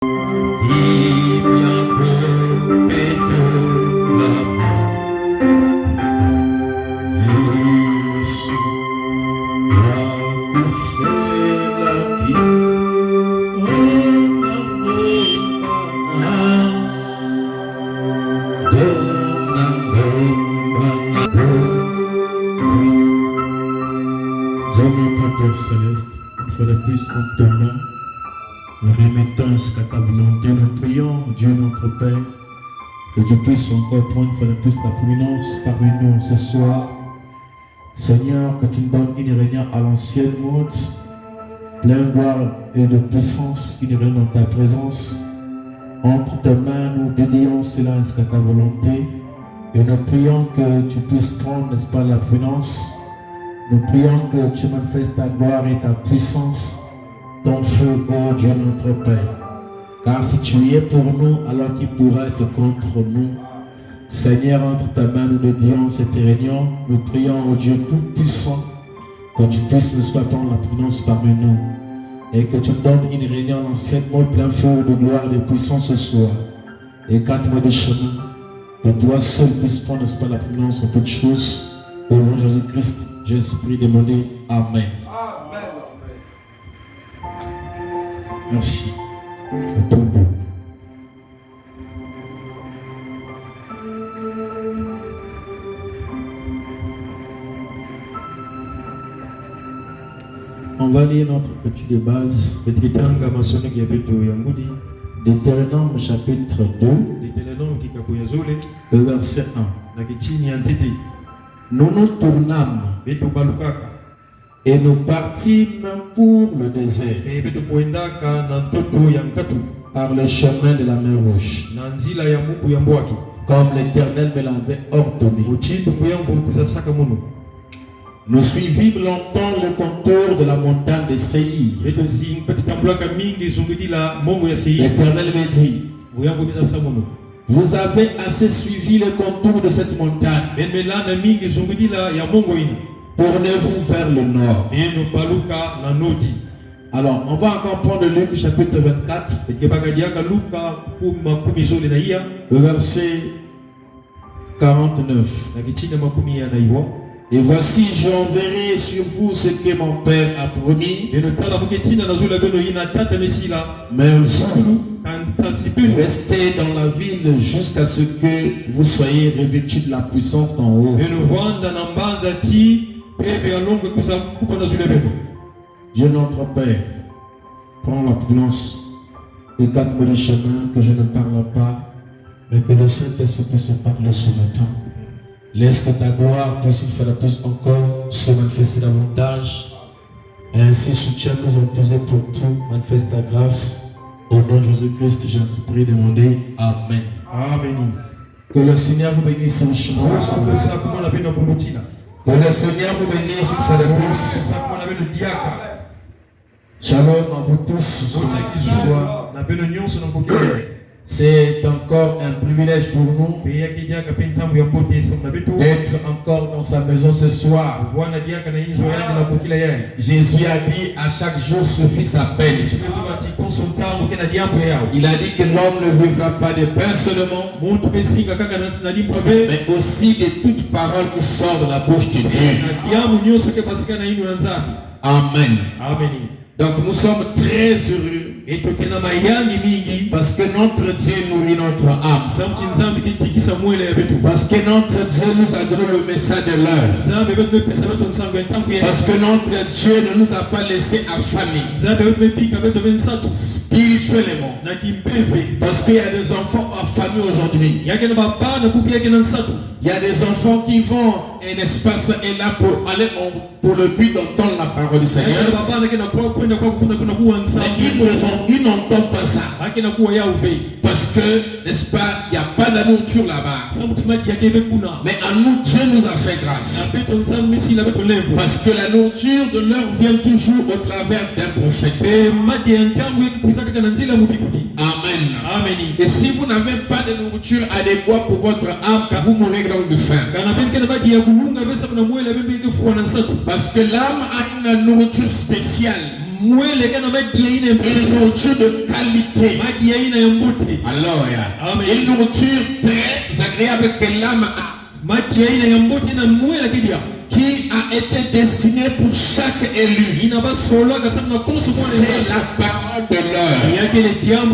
Père Céleste, une fois de plus entre ta main, nous remettons jusqu'à ta volonté, nous prions, Dieu notre Père, que tu puisses encore prendre une fois de plus la prominence parmi nous ce soir. Seigneur, que tu nous donnes une réunion à l'ancienne mode, plein de gloire et de puissance, une réunion dans ta présence. Entre tes mains, nous dédions cela jusqu'à ta volonté et nous prions que tu puisses prendre, n'est-ce pas, la prominence. Nous prions que tu manifestes ta gloire et ta puissance, ton feu, ô Dieu notre Père. Car si tu es pour nous, alors qui pourra être contre nous? Seigneur, entre ta main, nous dédions cette réunion. Nous prions au Dieu tout-puissant, que tu puisses, n'est-ce pas, prendre la providence parmi nous. Et que tu donnes une réunion anciennement plein feu de gloire et de puissance ce soir. Et 4 mois de chemin, que toi seul puisses prendre, n'est-ce pas, la providence en toutes choses. Au nom de Jésus-Christ, j'ai esprit demandé. Amen. Amen. Merci. On va lire notre étude de base. Deutéronome chapitre 2, le verset 1. Nous nous tournâmes et nous partîmes pour le désert par le chemin de la mer Rouge, comme l'Éternel me l'avait ordonné. Nous suivîmes longtemps le contour de la montagne de Séir. L'Éternel me dit: vous avez assez suivi le contour de cette montagne tournez-vous vers le nord. Alors, on va encore prendre Luc chapitre 24, le verset 49. Et voici, j'enverrai sur vous ce que mon Père a promis. Mais vous, restez dans la ville jusqu'à ce que vous soyez revêtus de la puissance d'en haut. Dieu notre Père, prends la puissance des 4 mots de chemin, que je ne parle pas, mais que le Saint-Esprit puisse parler ce matin. Laisse que ta gloire puisse une fois de plus encore se manifester davantage. Et ainsi soutiens-nous en tous et pour tout. Manifeste ta grâce. Au nom de Jésus-Christ, j'ai ainsi prié demander. Amen. Amen. Que le Seigneur vous bénisse richement. Que le Seigneur vous bénisse une fois de plus. Shalom à vous tous ce soir. C'est encore un privilège pour nous d'être encore dans sa maison ce soir. Jésus a dit: à chaque jour suffit sa peine. Il a dit que l'homme ne vivra pas de pain seulement, mais aussi de toute parole qui sort de la bouche de Dieu. Amen. Donc nous sommes très heureux parce que notre Dieu nourrit notre âme. Parce que notre Dieu nous a donné le message de l'heure. Parce que notre Dieu ne nous a pas laissé affamés spirituellement. Parce qu'il y a des enfants affamés aujourd'hui. Il y a des enfants qui vont un espace et là pour aller pour le but d'entendre la parole du Seigneur. Ils n'entendent pas ça. Parce que, n'est-ce pas, il n'y a pas de nourriture là-bas. Mais à nous, Dieu nous a fait grâce. Parce que la nourriture de l'heure vient toujours au travers d'un prophète. Amen. Et si vous n'avez pas de nourriture adéquate pour votre âme, vous mourrez donc de faim. Parce que l'âme a une nourriture spéciale. Une nourriture de qualité. Alors, une nourriture très agréable que l'âme a, qui a été destinée pour chaque élu. C'est la parole de l'heure.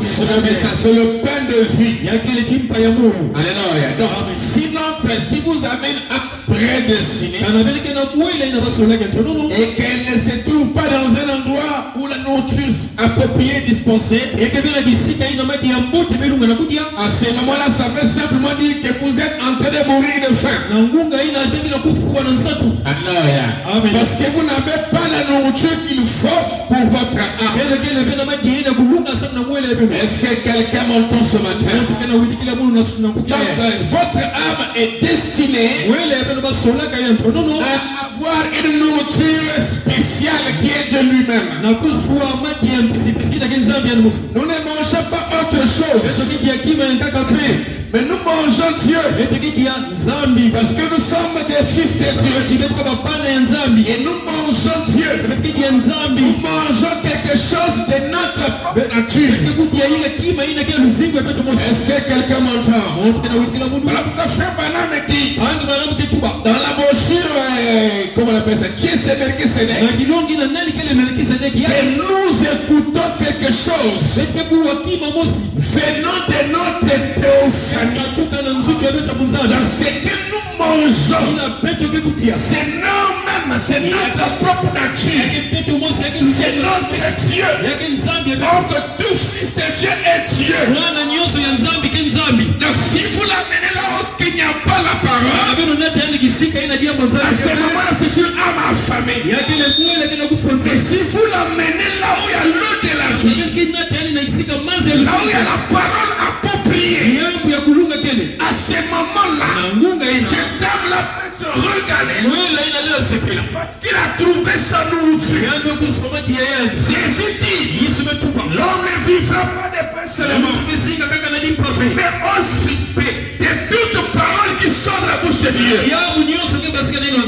C'est le pain de vie. Alléluia. Donc, si vous avez un prédestiné et qu'elle ne se trouve pas dans un endroit où la nourriture appropriée est dispensée, à ce moment-là, ça veut simplement dire que vous êtes en train de mourir de faim. Alléluia. Parce que vous n'avez pas la nourriture qu'il faut pour votre âme. Est-ce que quelqu'un m'entend ce matin? Donc, votre âme est destinée à avoir une nourriture spéciale qui est de lui-même. Nous ne mangeons pas autre chose, mais nous mangeons Dieu. Parce que nous sommes des fils de Dieu. Et nous mangeons Dieu. Nous mangeons quelque chose de notre propre nature. Est-ce que quelqu'un m'entend? Voilà pourquoi frère Branham dit dans la brochure, comment on appelle ça, qui est ce Melchisédek, que nous écoutons quelque chose venant de notre théophanie. Donc ce que nous mangeons, c'est nous-mêmes, c'est notre propre nature, c'est notre Dieu. Donc tout fils de Dieu est Dieu. Donc si vous l'amenez là où il n'y a pas la parole, à ce moment-là c'est une âme affamée. Et si vous l'amenez là où il y a l'eau de la vie, là où il y a la parole appropriée, à ce moment-là, cette âme-là peut se regarder parce qu'il a trouvé sa nourriture. Jésus dit, l'homme ne vivra pas de pain seulement, mais aussi de toute parole qui sort de la bouche de Dieu.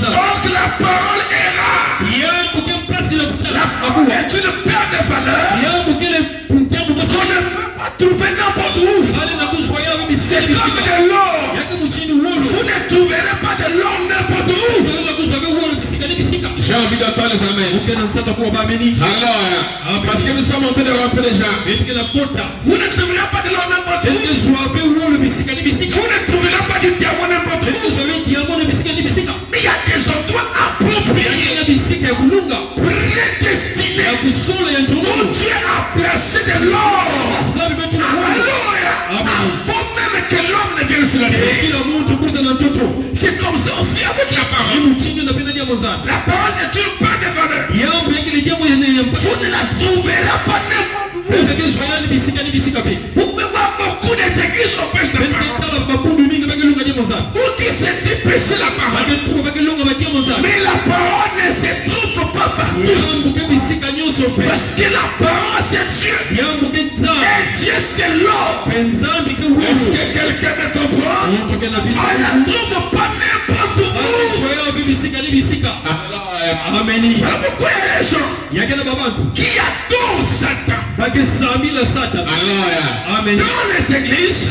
Donc la parole est rare. La parole est une paire de valeurs. On ne peut pas trouver n'importe où. C'est comme de l'or. Vous ne trouverez pas de l'or n'importe où. J'ai envie d'entendre les amens. Alors, parce que nous sommes en train de rentrer déjà. Vous ne trouverez pas de l'or n'importe où. Vous ne trouverez pas du diamant n'importe où. Mais il y a des endroits appropriés, prédestinés, où Dieu a placé de l'or. Alléluia. Avant même que l'homme ne vienne sur la terre. C'est comme ça aussi avec la parole. La parole est une part de valeur. Vous ne la trouverez pas n'importe où. Vous pouvez voir beaucoup des églises au pêche de parole. Où qui s'est dépêché la parole. Mais la parole ne se trouve pas partout. Parce que la parole c'est Dieu. Et Dieu c'est l'or. Est-ce que quelqu'un me comprend? On la trouve pas n'importe où. Amen. Pourquoi il y a des gens qui adorent Satan? Amen. Dans les églises,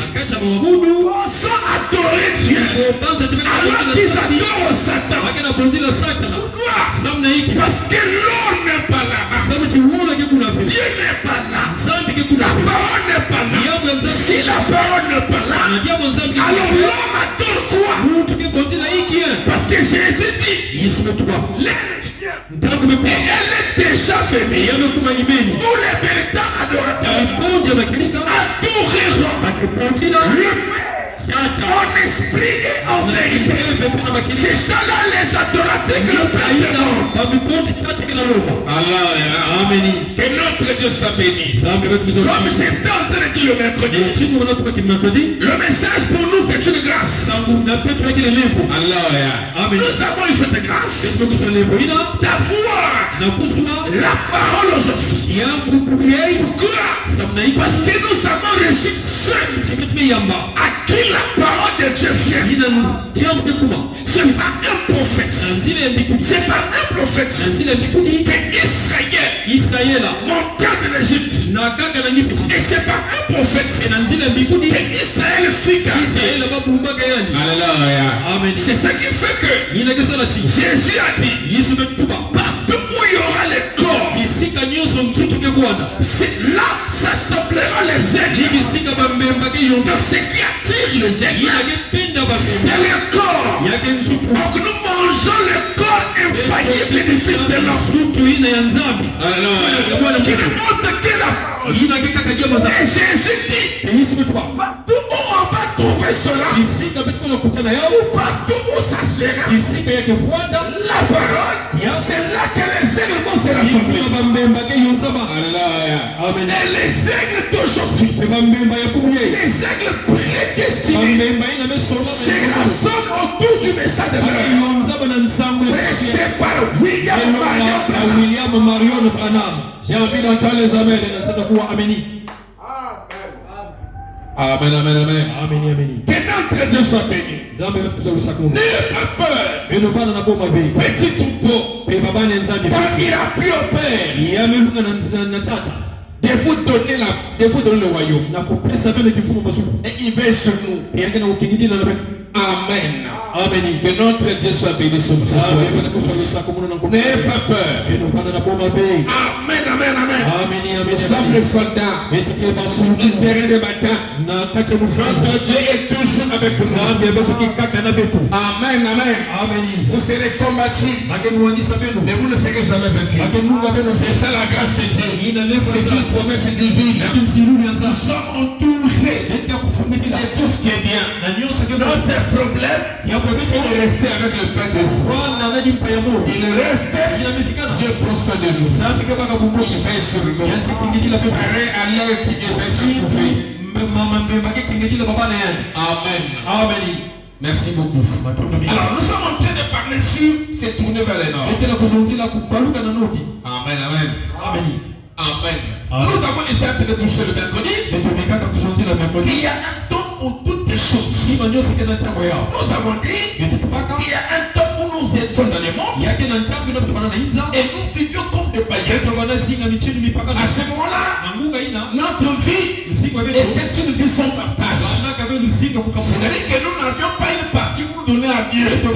sont adorés Dieu. Alors qu'ils adorent Satan. Pourquoi? Parce que l'or n'est pas là. Dieu n'est pas là. La parole n'est pas là. Si la parole n'est pas là, alors l'homme adore quoi? Parce que Jésus dit, elle est déjà venue. Tous les véritables adorateurs adoreront en esprit et en vérité. C'est ça là les adorateurs que le Père demande. Amen. Que notre Dieu soit béni. Comme j'étais en train de dire le mercredi, le message pour nous c'est une grâce. Nous avons eu cette grâce d'avoir la parole aujourd'hui. Pourquoi? Parce que nous avons reçu ceux à qui la parole de Dieu vient. C'est pas un prophète. C'est pas un prophète que Israël monta de l'Égypte. Et c'est pas un prophète que Israël fut gardé. Alléluia. C'est ça qui fait que Jésus a dit, partout où il y aura les corps, c'est là s'assemblera les aigles. Donc ce qui attire les aigles, c'est le corps. Donc nous mangeons le corps infaillible du Fils de l'homme. Qui nous montre que la parole. Et Jésus dit, partout où on va trouver cela, ou partout où ça sera, la parole, c'est là que les aigles vont se rassembler. Alléluia. Et les aigles d'aujourd'hui, les aigles prédestinés, se rassemblent autour du message de l'heure. Prêché par William Marion Branham. J'ai envie d'entendre les amens. Amen, amen, amen. Que notre Dieu soit béni. N'ayez pas peur. Petit troupeau, quand il a pris au Père de vous donner le royaume, et il veille sur nous. Amen. Que notre Dieu soit béni ce soir. N'ayez pas peur. Amen, amen, amen. Nous sommes les soldats du terrain de bataille. Notre Dieu est toujours avec nous. Amen, amen. Vous serez combattus, mais vous ne serez jamais vaincus. C'est ça la grâce de Dieu. C'est une promesse divine. Nous sommes entourés de tout ce qui est bien. Notre problème, c'est de rester avec le Père de foi. Il reste, Dieu prend soin de nous. Il veille sur nous. Pareil à l'air qui est sur nous. Amen. Merci beaucoup. Alors, nous sommes en train de parler sur c'est tourner vers le nord. Amen, amen. Amen. Nous avons essayé de toucher le mercredi. Il y a un temps pour toutes les choses. Nous avons dit qu'il y a un temps où nous étions dans le monde et nous vivions comme des païens. À ce moment-là, notre vie était une vie sans partage. C'est-à-dire que nous n'avions pas une partie pour donner à Dieu. On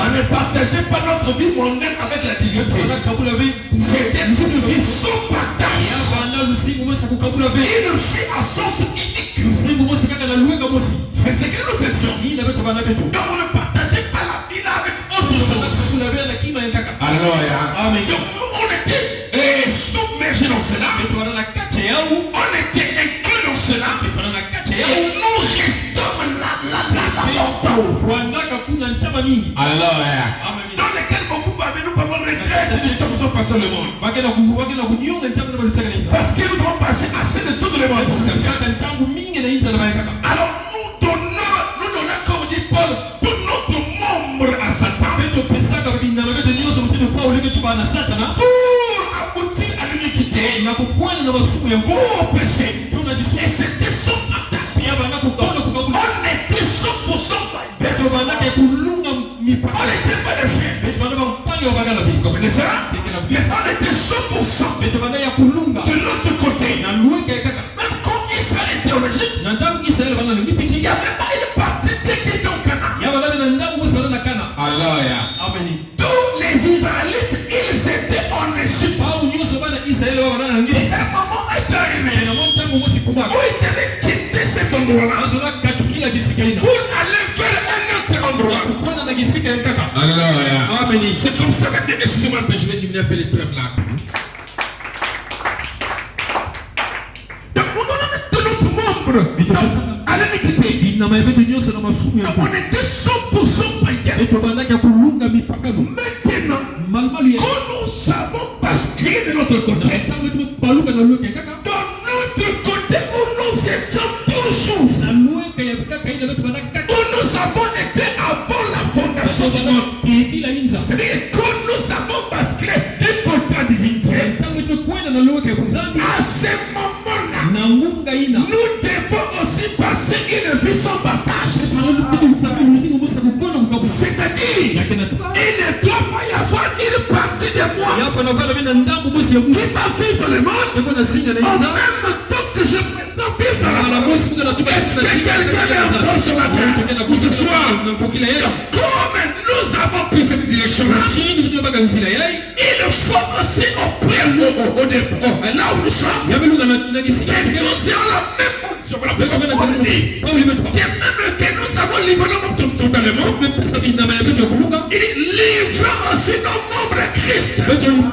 ne partageait pas notre vie mondaine avec la divinité. C'était une vie sans partage. Une vie à sens unique. C'est ce que nous étions. Donc on ne partageait pas la vie là avec autre chose. Alléluia. Donc nous on était submergés dans cela. On était inclus dans cela. Et nous restons là longtemps. Alléluia. Dans lequel beaucoup parmi nous pouvons regretter du temps que nous avons passé le monde. Parce que nous avons passé assez de temps dans le monde pour servir. Alors nous donnons, comme dit Paul, tout notre membre à Satan pour aboutir à l'iniquité, pour pécher. Et c'était son partage. On était 100% païens. On n'était pas des frères. Vous comprenez ça? Mais on était 100% de l'autre côté. Même quand Israël était en Égypte, il n'y avait pas une partie qui était au Canaan. Alléluia. Tous les Israélites, ils étaient en Égypte. Et un moment est arrivé où ils devaient quitter cet endroit-là pour aller vers un autre endroit. Alléluia. C'est comme ça que excusez-moi, je vais diminuer un peu les preuves là. Donc on était tous nos membres à l'iniquité. Donc on était 100% païens. Maintenant, quand nous savons basculer de notre côté, dans notre côté où nous étions toujours, où nous avons été avant la fondation du monde, c'est-à-dire que quand nous avons basculé du côté de divinité, à ce moment-là, nous devons aussi passer une vie sans partage. dit, il ne doit pas y avoir une partie de moi qui va vivre le monde en même temps que je prétends vivre dans la mort. Est-ce que quelqu'un m'entend ce matin ou ce soir? Comme nous avons pris cette direction-là, il faut aussi là où nous sommes, que nous ayons la même position. Que nous avons livré notre totalement, il livre aussi nos membres à Christ totalement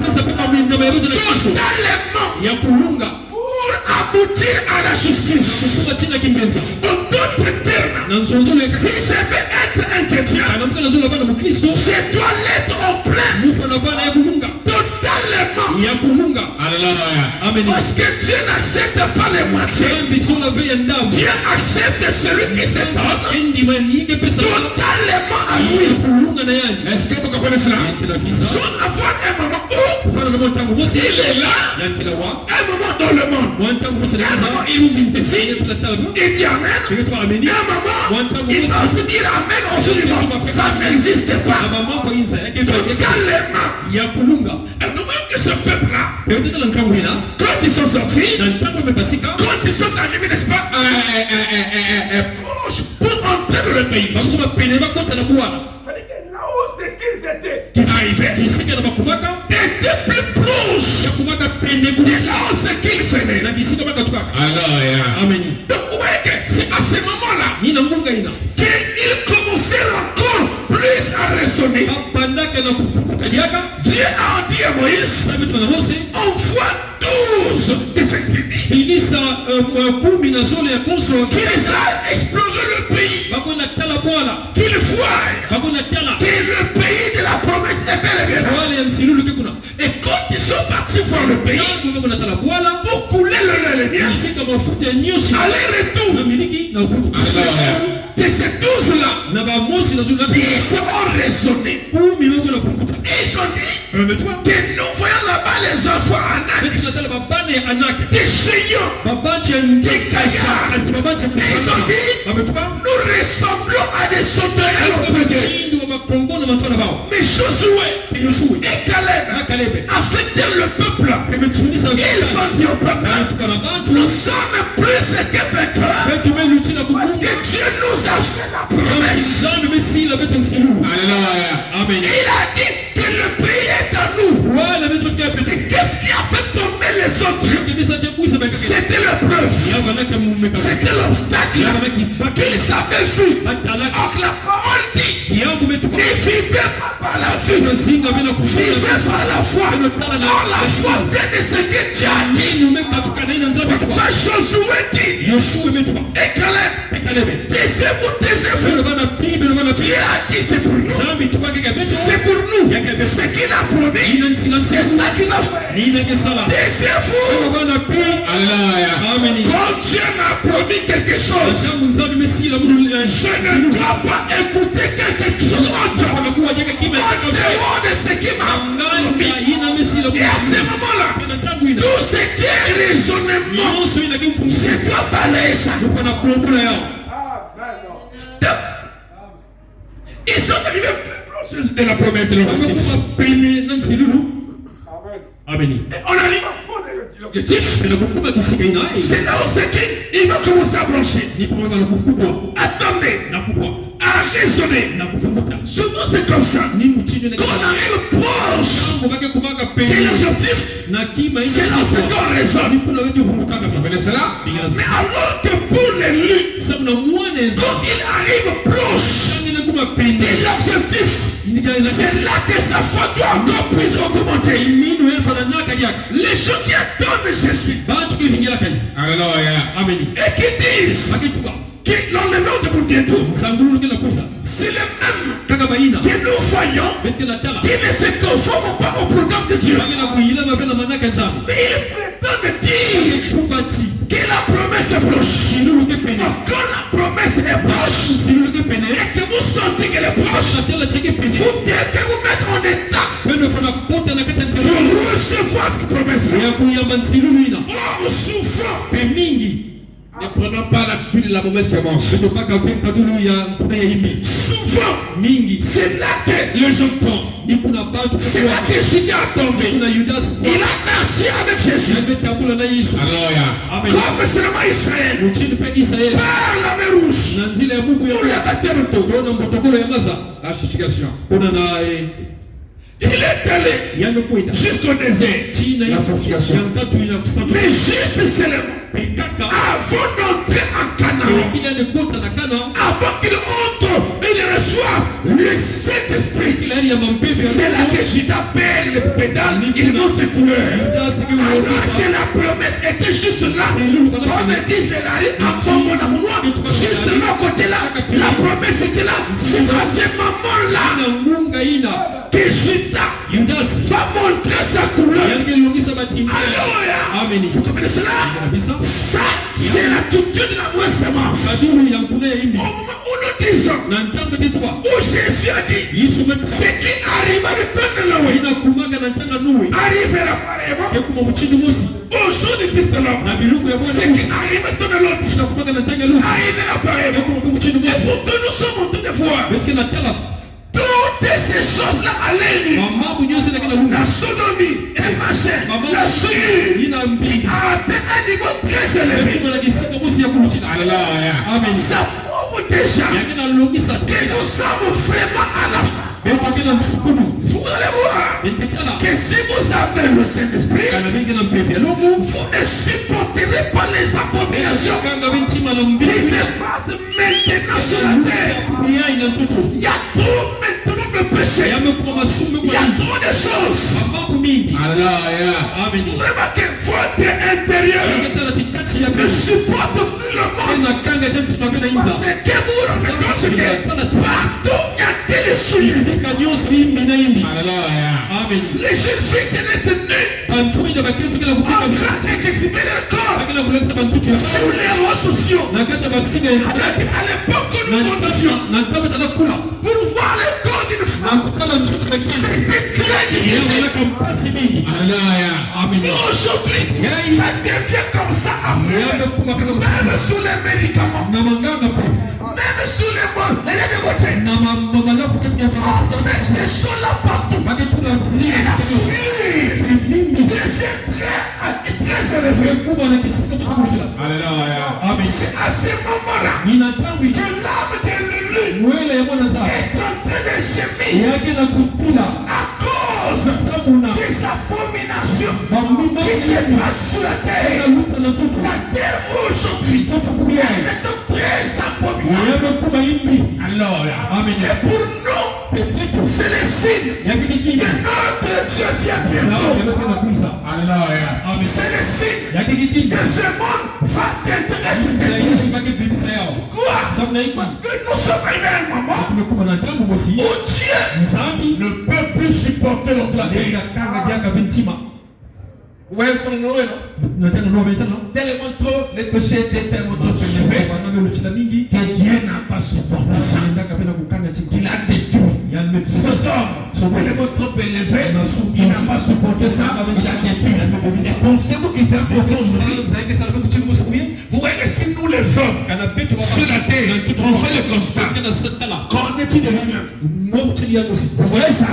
pour aboutir à la justice. En d'autres termes, si je veux être un chrétien, je dois l'être au plein, totalement. Parce que Dieu n'accepte pas les moitiés. Dieu accepte celui qui se donne totalement à lui. Est-ce que vous comprenez cela? Sans avoir un moment où il est là, un moment dans le monde, un moment il vous visite ici, il dit Amen, un moment il va aussi dire Amen aujourd'hui. Ça n'existe pas. Totalement. Alors nous voyons que ce peuple-là, quand ils sont sortis, quand ils sont arrivés, n'est-ce pas, proche pour entrer dans le pays, là où c'est qu'ils étaient, qui arrivaient, était plus proche de là où c'est qu'ils venaient. Donc vous voyez que c'est à ce moment-là qu'ils commencèrent encore plus à raisonner. Dieu a dit à Moïse, envoie 12 de ses crédits qu'il a exploré le pays, qu'il voie que le pays de la promesse est bel et bien là. Et quand ils sont partis voir le pays pour couler le lait, aller-retour de ces 12-là, ils ont raisonné. Ils ont dit que nous voyons là-bas les enfants Anak, des géants, des gaillards. Ils ont dit, nous ressemblons à des sauterelles au premier. Mais Josué et Caleb affectèrent le peuple. Ils ont dit au peuple, nous sommes plus que vainqueurs parce que Dieu nous a fait la promesse. Amen. Il a dit que le pays est à nous. Qu'est-ce qui a fait tomber les autres? C'était le preuve. C'était l'obstacle qu'ils avaient vu. Donc la parole dit, ne vivez pas par la vue, vivez par la foi. Or la foi vient de ce que Dieu a dit. Pas Josué dit, et Caleb, taisez-vous. Dieu a dit c'est pour nous. C'est pour nous. Ce qu'il a promis, c'est ça qu'il a fait. Taisez-vous. Quand Dieu m'a promis quelque chose, je ne dois pas écouter quelque chose autre en dehors de ce qui m'a promis. Et à ce moment-là, tout ce qui est raisonnement, je dois balayer ça. Ils sont arrivés plus proches de la promesse de l'objectif. Amen. On arrive à l'objectif. C'est là où c'est qu'il va commencer à brancher. Attendez. À raisonner. Souvent c'est comme ça. Quand on arrive proche de l'objectif, c'est là où c'est qu'on raisonne. Vous connaissez cela? Mais alors que pour l'élu, quand il arrive proche de l'objectif, c'est là que sa foi doit encore plus augmenter. Les gens qui attendent Jésus, Amen, et qui disent que l'enlèvement de mon bientôt, c'est le même que nous voyons qui ne se conforment pas au programme de Dieu. Mais il prétend dire que la promesse est proche. Quand la promesse est proche et que vous sentez qu'elle est proche, vous devez vous mettre en état pour recevoir cette promesse-là. En souffrant, Ne prenons pas l'attitude de la mauvaise semence. Souvent, c'est là que le gens tombent. C'est là que Judas a tombé. Il a marché avec Jésus. Alléluia. Comme seulement Israël. Par la mer rouge. Pour le baptême d'eau. La justification. Il est allé jusqu'au désert. La sanctification. Mais juste seulement avant d'entrer en Canaan, avant qu'il entre, il reçoit le Saint-Esprit. C'est là que Judas perd le pédale, il monte ses couleurs. Alors que la promesse était juste là, comme disent les laris, encore mon amour, juste là au côté là, la promesse était là. C'est à ce moment-là que Judas va montrer sa couleur. Alléluia. Vous comprenez cela? Ça, c'est l'attitude de la mauvaise semence. Au moment où nous disons, où Jésus a dit, ce qui arriva de Noé arrivera pareillement au jour du Christ de l'homme. Ce qui arrive de l'autre arrivera pareillement. Et pour que nous sommes en train de voir toutes ces choses-là allaient la sodomie et machin, la souillure a atteint un niveau très élevé. Ça prouve déjà que nous sommes vraiment à la fin. Vous allez voir que si vous avez le Saint-Esprit, vous ne supporterez pas les abominations qui se passent maintenant sur la terre. Il y a trop maintenant de péché. Il y a trop de choses. Vous remarquez, votre intérieur ne supporte plus le monde. C'est que vous vous rendez compte que partout il y a des souillures. Les jeunes filles se laissent nues en train d'exhiber leur corps sur les réseaux sociaux. À l'époque que nous montions pour voir le corps d'une femme, c'était très difficile. Mais aujourd'hui, ça devient comme ça après. Même sous les médicaments, même sous les bonnes, les de beauté, on met ces choses-là partout. Et la souillure devient très élevée. C'est à ce moment-là que l'âme de l'élu est en train de gémir à cause des abominations qui se passent sur la terre. La terre aujourd'hui est très abominable. Et pour nous, c'est le signe que notre Dieu vient bientôt. C'est le signe que ce monde va être détruit. Pourquoi? Parce que nous sommes arrivés à un moment où Dieu ne peut plus supporter notre terre. Vous voyez comme Noé, non? Tellement trop, les péchés étaient tellement trop élevés que Dieu n'a pas supporté ça. Il a détruit. Ce homme, tellement trop élevé, il n'a pas supporté ça, il a détruit. Et pensez-vous qu'il fait encore aujourd'hui? Vous voyez que si nous les hommes, sur la terre, on fait le constat, qu'en est-il de lui-même? Vous voyez ça?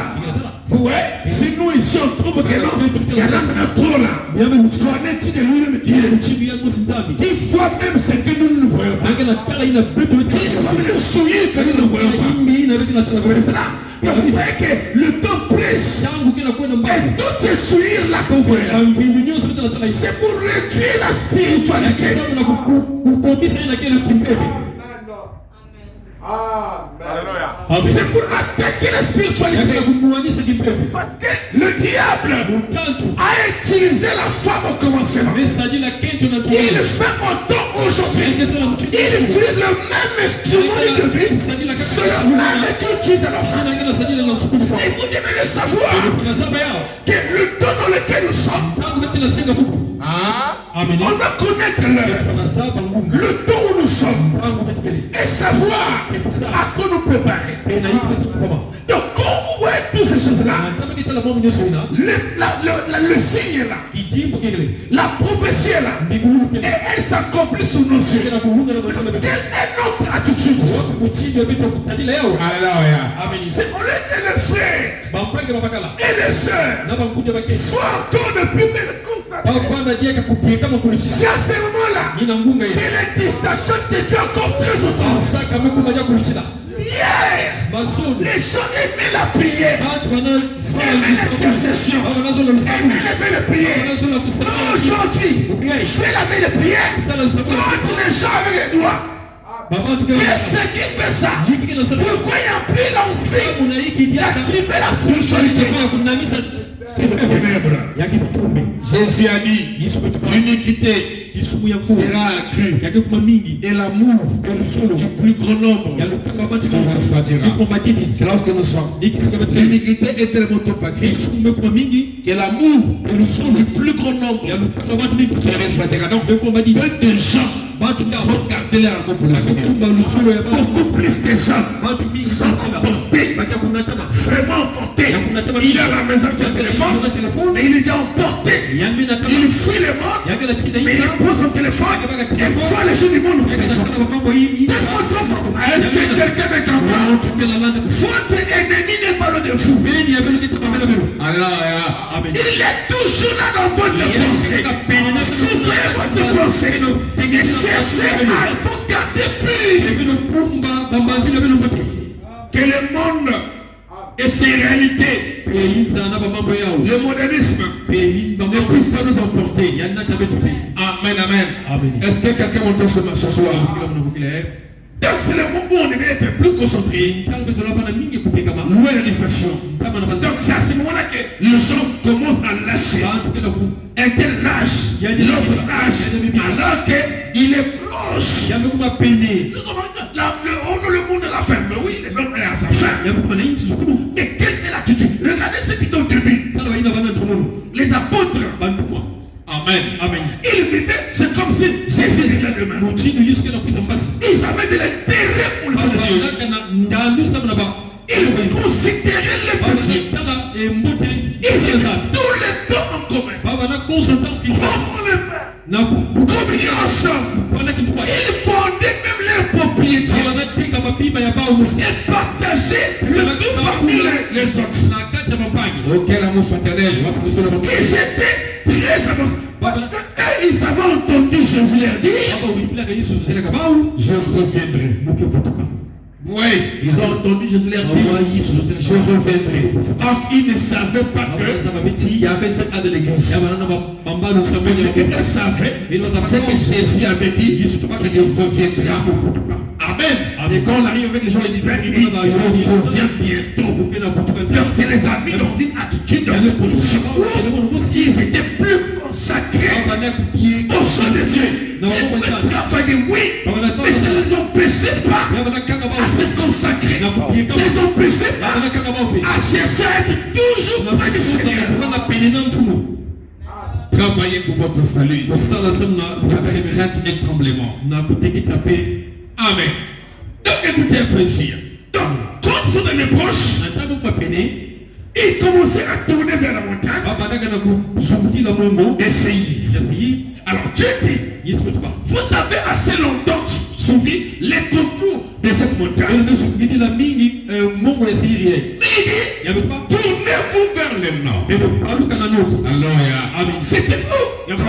Vous voyez? Si nous ici on trouve que non, il y en a trop là. Qu'en est-il de lui-même Dieu? Qu'il voit même ce que nous ne voyons pas. Il voit même le souillure que nous ne voyons pas. Vous voyez cela? Donc vous voyez que le temps presse. Et toutes ces souillures là que vous voyez là, c'est pour réduire la spiritualité. C'est pour attaquer la spiritualité. Parce que le diable a utilisé la femme au commencement. Il fait autant aujourd'hui. Il utilise le même instrument de vie. C'est le même qu'il utilise à la femme. Et vous devez savoir que le temps dans lequel nous sommes, on doit connaître l'heure, le temps où nous sommes, et savoir à quoi nous préparer. Donc quand vous voyez toutes ces choses-là, le signe est là, la prophétie est là, et elle s'accomplit sous nos yeux. Quelle est notre attitude? Alléluia. C'est au lieu de les frères et les sœurs soient encore de plus belles consacrées. C'est à ce moment-là que les distractions deviennent encore très autres. Hier, les gens aimaient la prière, aimaient l'intercession, aimaient la prière. Aujourd'hui, fais la main de prière contre les gens avec les doigts. Qu'est-ce qui fait ça? Pourquoi il n'y a plus l'envie d'activer la spiritualité? C'est le ténèbre. Jésus a dit, l'iniquité sera accrue et l'amour du plus grand nombre se refroidira. C'est lorsque nous sommes. L'iniquité est tellement opaque que l'amour du plus grand nombre se refroidira. Donc, peu de gens vont garder leur amour pour le Seigneur. Beaucoup plus de gens sont emportés, vraiment emportés. Il a la maison de téléphone, mais il est déjà emporté. Il fuit le monde, mais il pose son téléphone et voit les gens du monde. Est-ce que quelqu'un me comprend? Votre ennemi n'est pas loin de vous. Il est toujours là dans votre pensée. Souvrez votre pensée et cherchez à vous garder pur. Que le monde et ses réalités, le modernisme, ne puisse pas nous emporter. Amen, amen. Est-ce que quelqu'un entend ce soir? Donc c'est le moment où on devait être plus concentré. Loin de distraction. Donc c'est à ce moment-là que les gens commencent à lâcher. Un tel lâche, l'autre lâche, alors qu'il est proche. Le monde à la fin. Mais oui, le monde est à sa fin. Mais quelle est l'attitude? Regardez ce qui est au début. Les apôtres. Amen. Ils vivaient, c'est comme si Jésus était demain. Ils avaient de l'intérêt pour le Dieu. Ils considéraient les petits. Ils étaient tous les deux en commun. Comment le faire? Communion ensemble. Ils vendaient même leurs propriétés. Ils partageaient le tout parmi les autres. Oh, quel amour fraternel. Ils étaient très avancés. Et ils avaient entendu Jésus leur dire, je reviendrai. Oui, ils ont entendu Jésus leur dire, je reviendrai. Or, ils ne savaient pas qu'il y avait cet acte de l'église. Ce qu'ils savaient, c'est que Jésus avait dit qu'il reviendra. Amen. Et quand on arrive avec les gens les divins, il dit, je reviens bientôt. Donc, c'est les amis dans une attitude, dans une position où ils étaient plus consacrés aux gens de Dieu. Ils pouvaient travailler, oui, mais ça ne les empêchait pas à se consacrer. Ça ne les empêchait pas à chercher à être toujours près du Seigneur. Travaillez pour votre salut. Avec crainte et tremblement. Amen. Donc écoutez un peu ici. Donc, quand ils sont dans les proches, ils commençaient à tourner vers la montagne et Séir. Alors Dieu dit, vous avez assez longtemps suivi les contours de cette montagne. Mais il dit, tournez-vous vers le nord. C'était où? Vers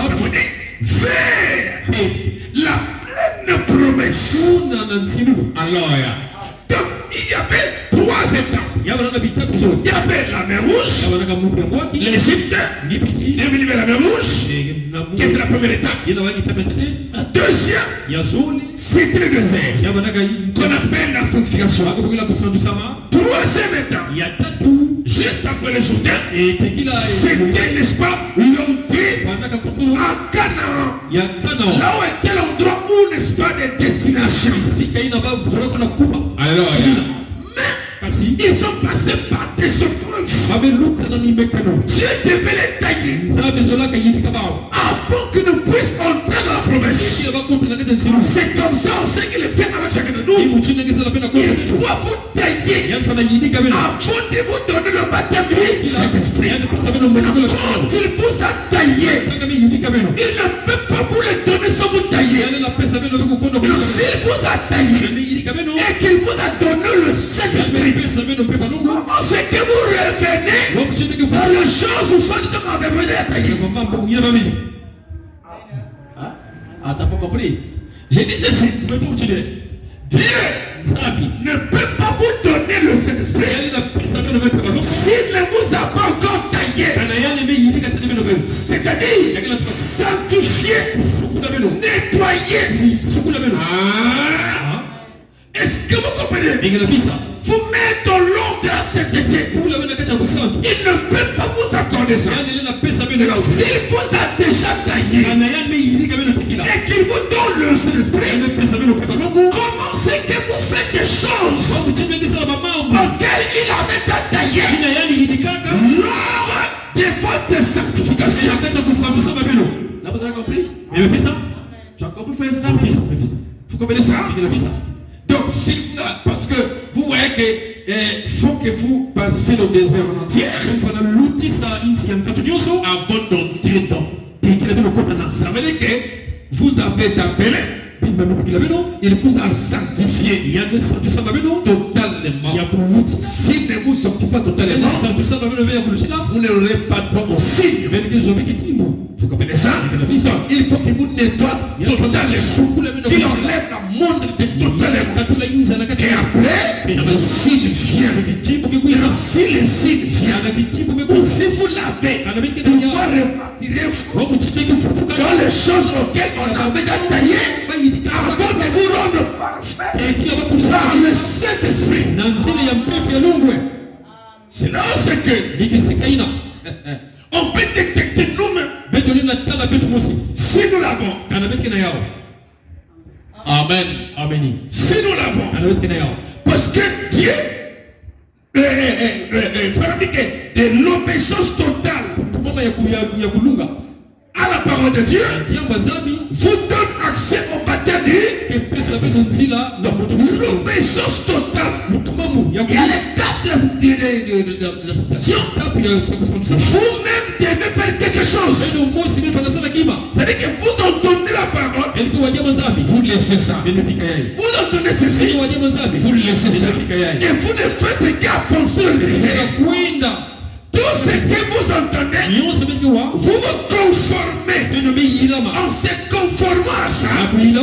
la pleine promesse. Donc il y avait 3 étapes. Il y avait la mer rouge, l'Égypte, est venu vers la mer rouge, qui était la première étape. La deuxième, c'était le désert, qu'on appelle la sanctification. Troisième étape, juste après le Jourdain, c'était, n'est-ce pas, l'entrée à Canaan. Là où était l'endroit où, n'est-ce pas, des destinations. Mais ils sont passés par des épreuves. Dieu devait les tailler avant que nous puissions entrer dans la promesse. C'est comme ça on sait qu'il est fait avec chacun de nous. Il doit vous tailler avant de vous donner le baptême du Saint-Esprit. Quand il vous a taillé, il ne peut pas vous le donner sans vous tailler. Donc s'il vous a taillé et qu'il vous a donné le Saint-Esprit, comment c'est que vous revenez dans les choses où sont dit qu'on devrait tailler? Ah, t'as pas compris? J'ai dit ceci. Dieu ne peut pas vous donner le Saint-Esprit s'il ne vous a pas encore taillé. C'est-à-dire sanctifié, nettoyé. Est-ce que vous comprenez? Vous mettez au long de la sainteté. Il ne peut pas vous accorder ça. S'il vous a déjà taillé et qu'il vous donne le Saint-Esprit, comment c'est que vous faites des choses auxquelles il avait déjà taillé lors de votre sanctification? Là, vous avez compris? Tu as compris faire ça? Vous comprenez ça? Donc, parce que vous voyez qu'il faut que vous passiez le désert en entier avant d'entrer dans. Ça veut dire que vous avez été appelé, il vous a sanctifié totalement. S'il ne vous sanctifie pas totalement, vous n'aurez pas droit au signe. Vous comprenez ça? Il faut que vous nettoyez totalement, qu'il enlève la montre de totalement. Et après, le signe vient. Et si le signe vient, ou si vous l'avez, vous repartirez dans les choses auxquelles on avait déjà taillé avant de vous rendre parfait par le Saint-Esprit. C'est là c'est que on peut détecter nous-mêmes si nous l'avons. Amen. Si nous l'avons. Parce que Dieu de l'obéissance totale à la parole de Dieu vous donne accès au baptême. L'obéissance totale. Il y a l'étape de l'association. Vous-même devez faire quelque chose. C'est-à-dire que vous entendez la parole, vous laissez ça. Vous entendez ceci, vous laissez ça. Et vous ne faites qu'avancer le désert. Tout ce que vous entendez, vous vous conformez. En se conformant à ça, ça veut dire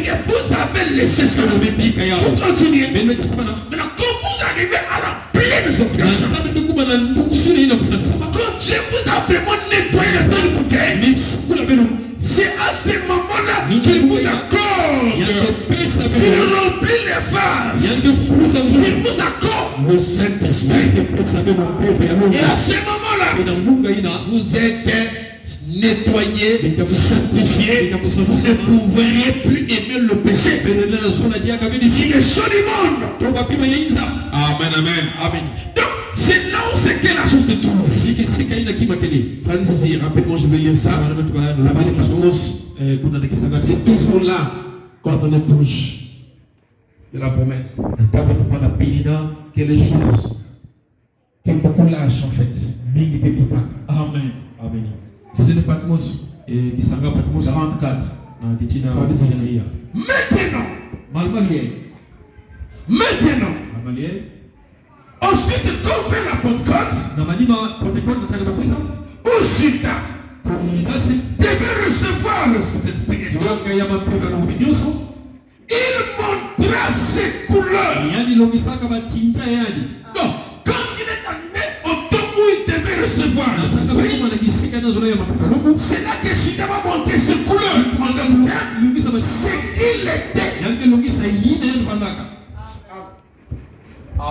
que vous avez laissé ça. Vous continuez. Maintenant, quand vous arrivez à la pleine sanctification, quand Dieu vous a vraiment nettoyé la bouteille, c'est à ce moment-là qu'il vous accorde, qu'il remplit les vases, qu'il vous accorde le Saint-Esprit. Et à ce moment-là, vous êtes nettoyé, sanctifié, vous ne pourrez plus aimer le péché. C'est les choses du monde. Amen. Donc, c'est là où c'est que la chose se trouve. Francis, rapidement, je vais lire ça. C'est toujours là quand on est proche de la promesse. Que les choses que beaucoup lâchent en fait. Amen. C'est le Patmos 44. Maintenant, ensuite, quand on fait la Pentecôte, Ushita devait recevoir le Saint-Esprit. Il montra ses couleurs. Donc, quand il est arrivé au temps où il devait recevoir le Saint-Esprit, c'est là que Shita va montrer ses couleurs. C'est qu'il était.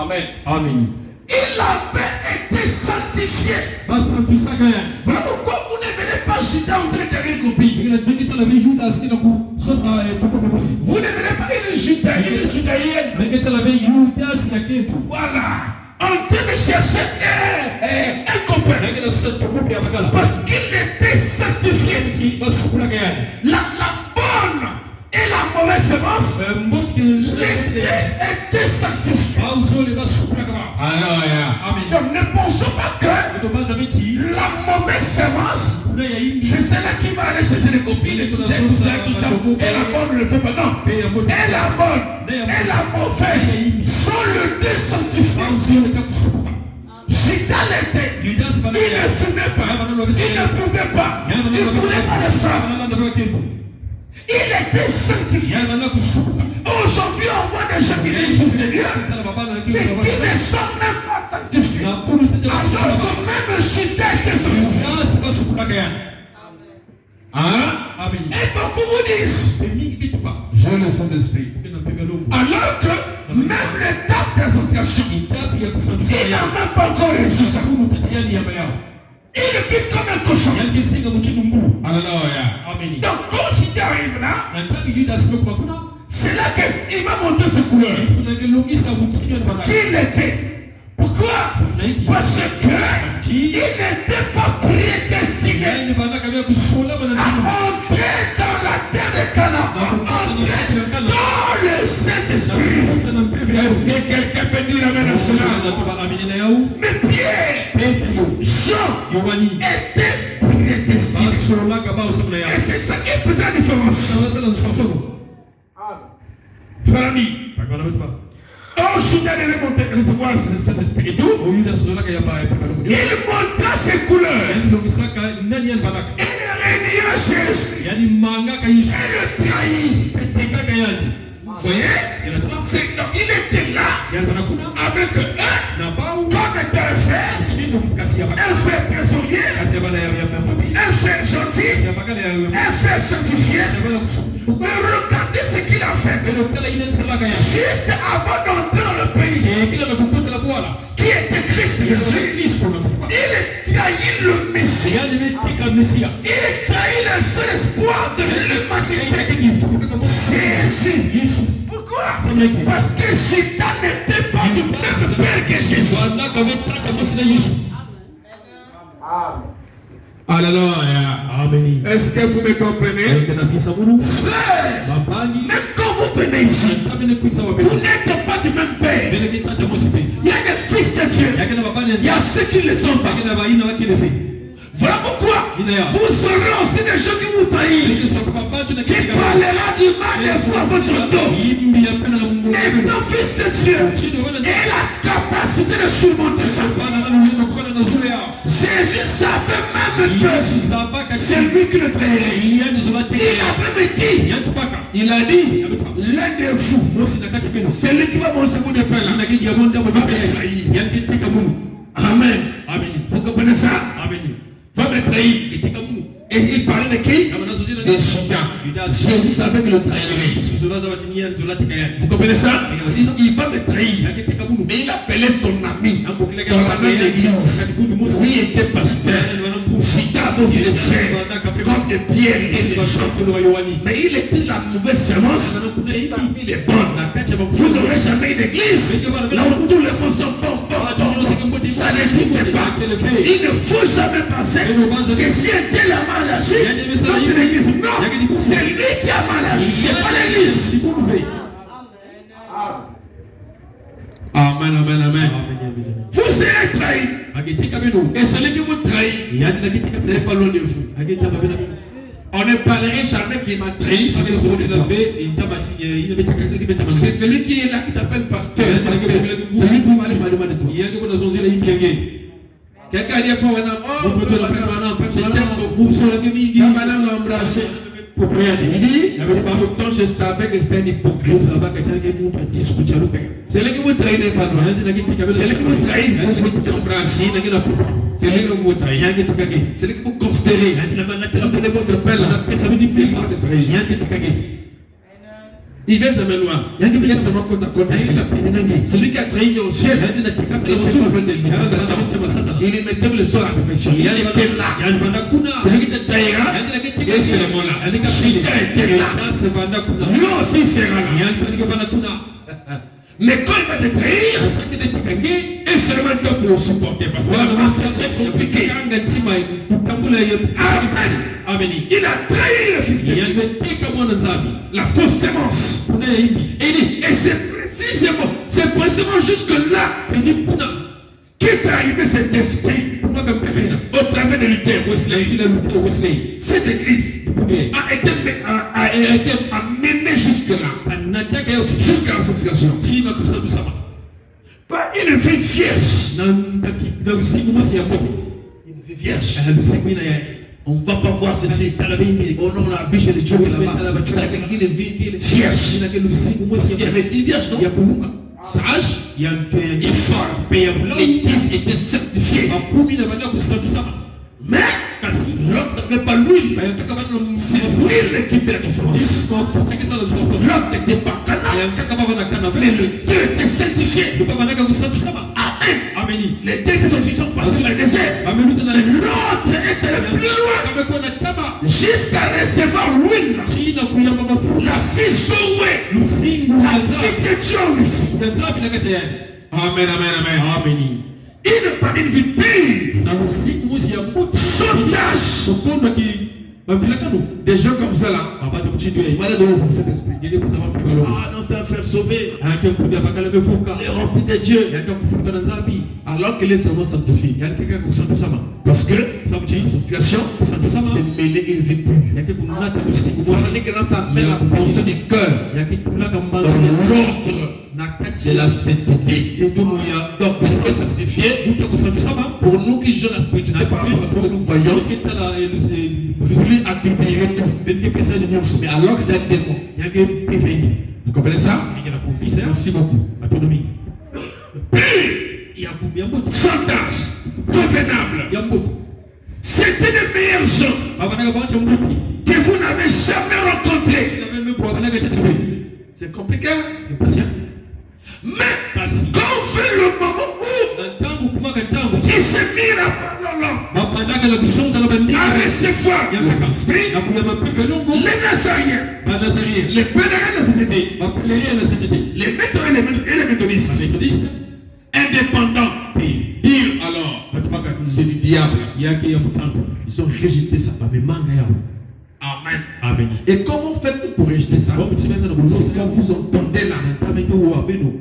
Amen. Il avait été sanctifié. Voilà pourquoi vous ne verrez pas Judas en train de faire une copie. Vous ne verrez pas une judaïenne. Voilà. En train de chercher un copain. Parce qu'il était sanctifié. mauvaise semence, l'été était sanctifié. Alléluia. Donc ne pensons pas que la mauvaise semence, c'est celle-là qui va aller chercher les copines et tout ça. Et la bonne ne le fait pas. Non. Et la bonne et la mauvaise sont le désanctifié. Judas l'était. Il ne fumait pas. Il ne pouvait pas. Il ne voulait pas le faire. Il était sanctifié. Aujourd'hui, on voit des gens qui disent fils de Dieu, mais qui ne sont même pas sanctifiés. Alors que même Judas était sanctifié. Et beaucoup vous disent, j'ai le Saint-Esprit. Alors que même l'étape d'association, il n'a même pas encore réussi ça. Il est comme un cochon. Alléluia. Donc quand Judas arrive là, c'est là qu'il m'a montré ses couleurs. Qui il était. Pourquoi? Parce qu'il n'était pas prédestiné à entrer dans la terre de Canaan, entrer dans le Saint-Esprit. Est-ce que quelqu'un peut dire amen à cela? Mais Pierre, Jean étaient prédestinés. Et c'est ça qui faisait la différence. Frère ami, oh, Judas devait recevoir le Saint-Esprit et tout. Il montra ses couleurs. Il régna Jésus. Et le trahit. Vous voyez? Donc il était là avec un, comme était un frère trésorier, un frère gentil, un frère sanctifié. Mais regardez ce qu'il a fait. Juste avant d'entrer dans le pays, qui était Christ Jésus, il trahit le Messie. Il trahit le seul espoir de l'humanité. Jésus. Pourquoi? Parce que Judas n'était pas du même père que Jésus. Alléluia. Est-ce que vous me comprenez? Frère, même quand vous venez ici, vous n'êtes pas du même père. Il y a des fils de Dieu. Il y a ceux qui ne le sont pas. Voilà pourquoi vous aurez aussi des gens qui vous trahissent, qui parlera du mal des fois à votre dos. Mais ton fils de Dieu a la capacité de surmonter ça. Jésus savait même que c'est lui qui le trahirait. Il a même dit, il a dit, l'un de vous, c'est lui qui va manger bout de pain là, va me trahir. Amen. Vous comprenez ça? Va me trahir. Et il parlait de qui? De Judas. Jésus savait que le trahirait. Vous comprenez ça? Il va me trahir. Mais il appelait son ami dans la même église. Lui était pasteur. Judas avait le frère comme de Pierre et de Jean. Mais il était la mauvaise semence. Il est bon. Vous n'aurez jamais une église là où tous les gens sont bons. Ça n'existe pas. Il ne faut jamais penser que si un tel a mal agi, c'est l'église. Non, c'est lui qui a mal agi, c'est pas l'église. Amen. Vous serez trahi. Et celui qui vous trahit n'est pas loin de vous. On ne parlerait jamais qu'il m'a trahi. C'est celui qui est là qui t'appelle pasteur. C'est lui qui va aller me demander tout. Quelqu'un dit faut madame l'a embrassé pour prier. Il dit, pourtant je savais que c'était un hypocrite. C'est lui qui vous trahit n'est pas loin. C'est lui qui vous trahit, c'est celui qui t'embrasse. C'est lui qui vous trahit. C'est lui qui vous considère. Vous tenez votre père là. C'est lui qui vous trahit. Il vient jamais loin. Il y a seulement côte à côte. C'est lui qui a trahi au ciel. Il est mettait le soir à la perfection. Il était là. C'est lui qui te trahira. Et c'est le mot là. Judas était là. Lui aussi sera là. Mais quand il va te trahir, et seulement toi pour supporter, parce que la marche est très compliquée. Amen. Il a trahi le fils de Dieu. La fausse sémence. Et il dit, et c'est précisément jusque-là qu'est arrivé cet esprit au travers de Luther Wesley. Cette église a été amenée jusque-là, jusqu'à l'association. Pas une vie vierge. Une vie vierge. On ne va pas voir ceci. Oh non, la vie chez les Dieu là-bas. Tu as une vie vierge. Il y avait des vierges, non? Sage, il fort. L'église était certifiée. Mais l'autre n'avait pas l'huile. C'est l'huile qui fait la différence. L'autre n'était pas canal. Mais le Dieu était certifié. Amen. Les deux étaient certifiés passés dans le désert. L'autre était le plus loin. Jusqu'à recevoir l'huile. La vie sauvée. La vie de Dieu. Amen, amen, amen. Il n'est pas une vie pire. Sondage. Des gens comme ça là. Il va donner cet esprit. Ah non, c'est un frère sauvé. Il est rempli de Dieu. Alors qu'il est seulement sanctifié. Parce que sa situation c'est mêler une vie pure. Vous voyez que là ça met la fonction du cœur. Dans l'ordre de la sainteté. Donc, parce que sanctifié, pour nous qui jeûnent la spiritualité par rapport à ce que nous voyons, vous voulez attribuer tout. Mais alors que c'est un démon. Vous comprenez ça? Merci beaucoup. Sondage, convenable. C'était les meilleurs gens que vous n'avez jamais rencontrés. C'est compliqué. Mais quand on fait le moment où il s'est mis la parole à recevoir l'esprit, les Nazariens, les pèlerins de la sainteté, les maîtres et les méthodistes, indépendants, dire alors, c'est du diable. Ils ont rejeté ça. Amen. Amen. Et comment faites-vous pour rejeter ça? C'est quand vous entendez là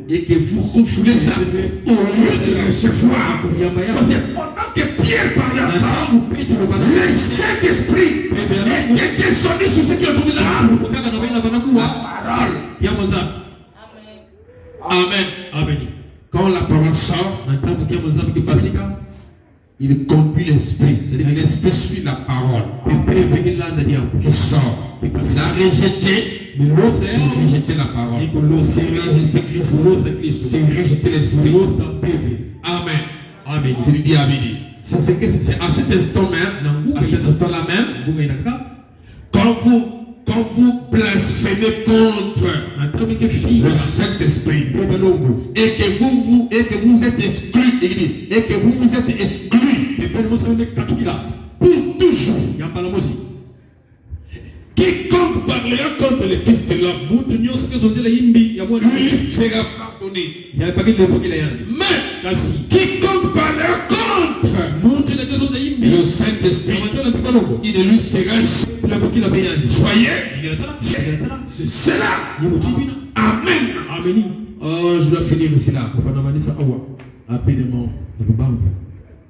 et que vous refoulez ça au lieu de recevoir. Parce que pendant que Pierre parlait encore, le Saint-Esprit était descendu sur ceux qui ont tombé là. La parole. Amen. Amen. Quand la parole sort, il conduit l'esprit. C'est-à-dire que l'esprit suit la parole qui sort. Ça a rejeté, c'est rejeter la parole. C'est rejeter Christ. C'est rejeter l'esprit. Amen. Amen. C'est lui dit Amen. C'est ce que c'est à cet instant même, à cet instant-là même, quand vous blasphémez contre le Saint-Esprit et que vous êtes exclus, et que vous êtes exclus pour toujours. Quiconque parlera contre le Fils de l'homme, lui sera pardonné. Mais quiconque parlera contre le Saint-Esprit, il ne lui sera. Voyez, c'est cela. Amen. Oh, je dois finir ici là. Rapidement.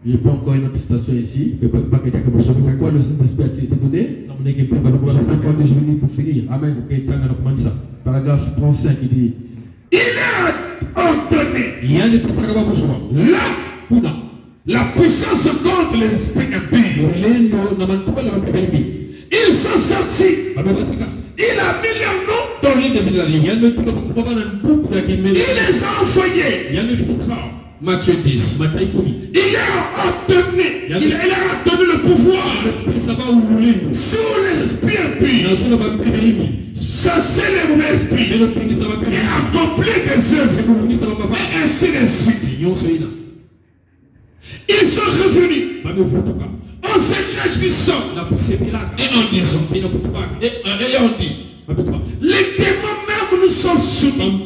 Je n'ai pas encore une autre citation ici. Pourquoi le Saint-Esprit a-t-il été donné? Je vais lire pour finir. Amen. Paragraphe 35, il dit: il a ordonné la puissance contre l'esprit impur. Ils sont sortis. Il a mis leur nom dans l'île de Villarine. Il les a envoyés. Matthieu 10. Il a obtenu le pouvoir sur l'esprit impur. Chasser les mauvais esprits et accomplir des œuvres. Et ainsi de suite. Ils sont revenus en se réjouissant et en disant, et on dit, les démons même nous sont soumis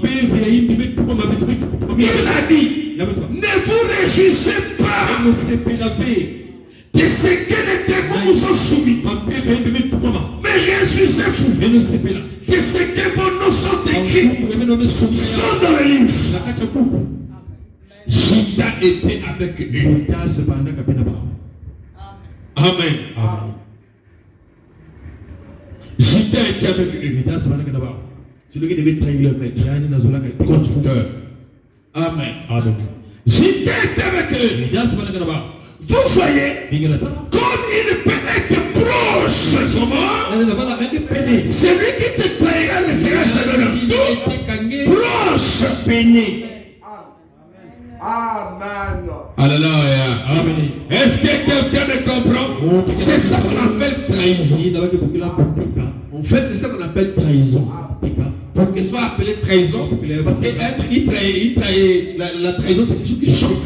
Il a dit, ne vous réjouissez pas de ce que les démons vous ont soumis. Mais réjouissez-vous de ce que vos noms sont écrits, sont dans le livre. Judas était avec eux. Amen. Judas était avec eux. Celui qui devait trahir le maître. Contre cœur. Amen. Judas était avec eux. Vous voyez, comme il peut être proche, celui qui te trahira le fera jamais tout proche. Amen. Alléluia. Est-ce que quelqu'un me comprend? C'est ça qu'on appelle trahison. En fait, c'est ça qu'on appelle trahison. Pour qu'elle soit appelée trahison, parce que la trahison, c'est quelque chose qui choque.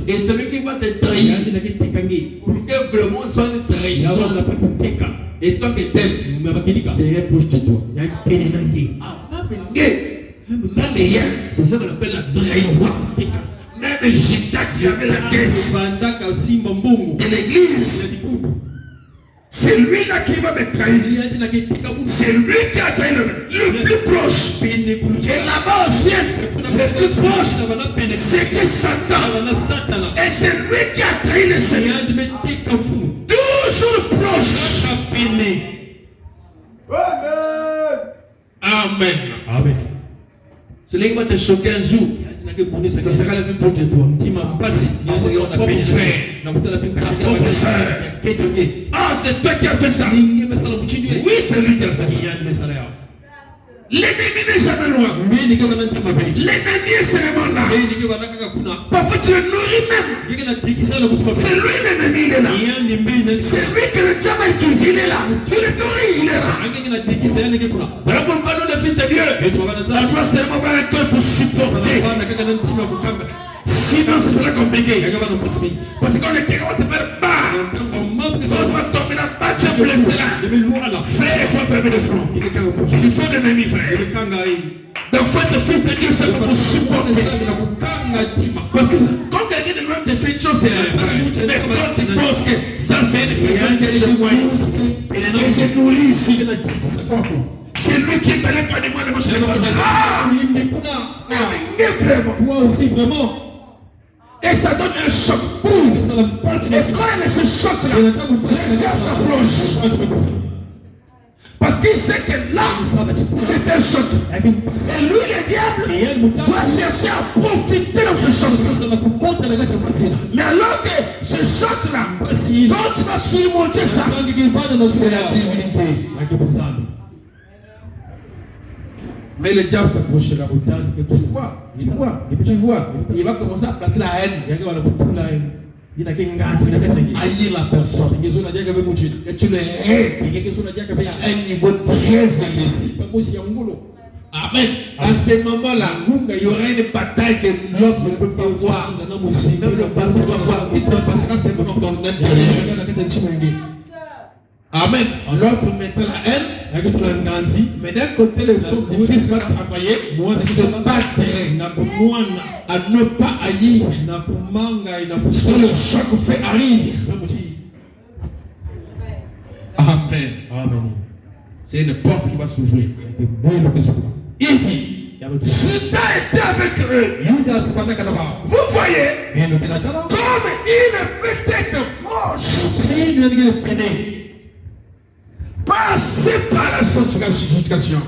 Et celui qui va te trahir, pour que vraiment ce soit une trahison, et toi qui t'aimes, c'est proche de toi. C'est ça qu'on appelle la trahison. Même Judas qui avait la caisse de l'église, c'est lui-là qui va me trahir. C'est lui qui a trahi le plus proche. Et là-bas aussi, le plus proche, c'est que Satan. Et c'est lui qui a trahi le Seigneur. Toujours proche. Amen. Celui qui va te choquer un jour, ça sera le plus proche de toi. Ta propre frère, ta propre soeur. Ah, c'est toi qui as fait ça. Oui, c'est lui qui a fait ça. L'ennemi n'est jamais loin. L'ennemi est seulement là. Parfois tu le nourris même. C'est lui l'ennemi, il est là. C'est lui que le diable a utilisé, il est là. Tu le nourris, il est là. Voilà pourquoi nous, les fils de Dieu, on doit seulement avoir un cœur pour supporter. Sinon, ce sera compliqué. Parce qu'on est on va se faire battre. On va tomber là, battre, tu es blessé là. Frère, tu vas fermer le front. Tu fais l'ennemi, frère. Donc, faire le fils de Dieu, c'est pour nous supporter. Parce que quand quelqu'un de loin te fait une chose, c'est un frère. Mais quand tu penses que ça, c'est une personne que je vois ici, et je nourris ici, c'est lui qui est allé par des mois de marcher. Ah! Mais vraiment. Toi aussi, vraiment. Et ça donne un choc. Et quand il est ce choc-là, le diable s'approche. Parce qu'il sait que là, c'est un choc. Et lui, le diable, doit chercher à profiter de ce choc. Mais alors que ce choc-là, quand tu vas surmonter ça, c'est la divinité. Mais le diable s'approchera. Tu vois, il va commencer à placer la haine. Haïr la personne. Et tu le hais à un niveau très élevé. Amen. À ce moment-là, il y aura une bataille que l'homme ne peut pas voir. Même le bâton ne peut pas voir. Il se passera seulement dans l'intérieur. Amen. L'autre mettra la haine. Mais d'un côté, le fils va travailler se battre à ne pas haïr. Ce que le choc fait haïr. Amen. C'est une porte qui va s'ouvrir. Il dit, Judas était avec eux. Vous voyez, comme il peut être proche. Passez par la sanctification.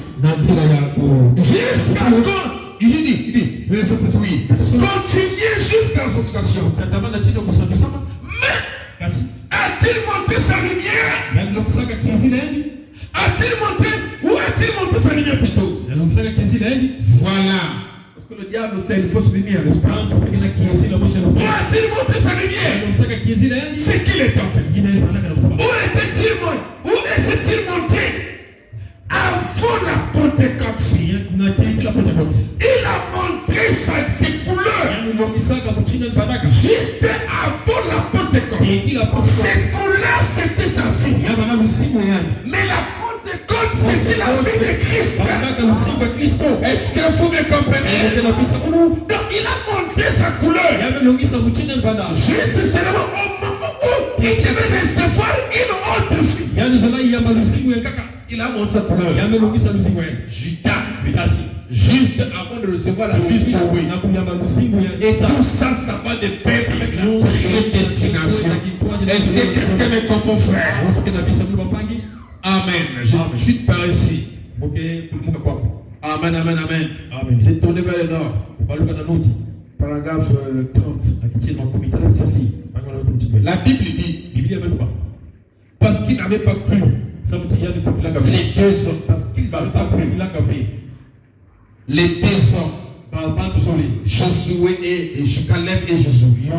Jusqu'à quand? Il dit, continuez jusqu'à la sanctification. Mais a-t-il montré sa lumière? A-t-il montré? Où a-t-il montré sa lumière plutôt? Voilà. Parce que le diable, c'est une fausse lumière, n'est-ce pas? Où a-t-il montré sa lumière? C'est qu'il est en fait. Où s'est-il monté avant la Pentecôte? Il a montré ses couleurs juste avant la Pentecôte. Ses couleurs, c'était sa vie. Mais la Pentecôte, c'était la vie de Christ. Est-ce que vous me comprenez? Donc il a montré sa couleur. Juste seulement au moment où il devait recevoir une autre fille. Il a montré sa couleur. Judas. Juste avant de recevoir la vie de Yahweh. Et tout ça, ça va de paix avec la prédestination. Est-ce que quelqu'un me comprend, frère? Amen. Je suis par ici. Amen, amen, amen. C'est tourné vers le nord. Paragraphe 30. La Bible dit, parce qu'il n'avait pas cru. Les deux hommes, parce qu'ils n'avaient pas cru. Les deux hommes, Josué et Caleb et Josué,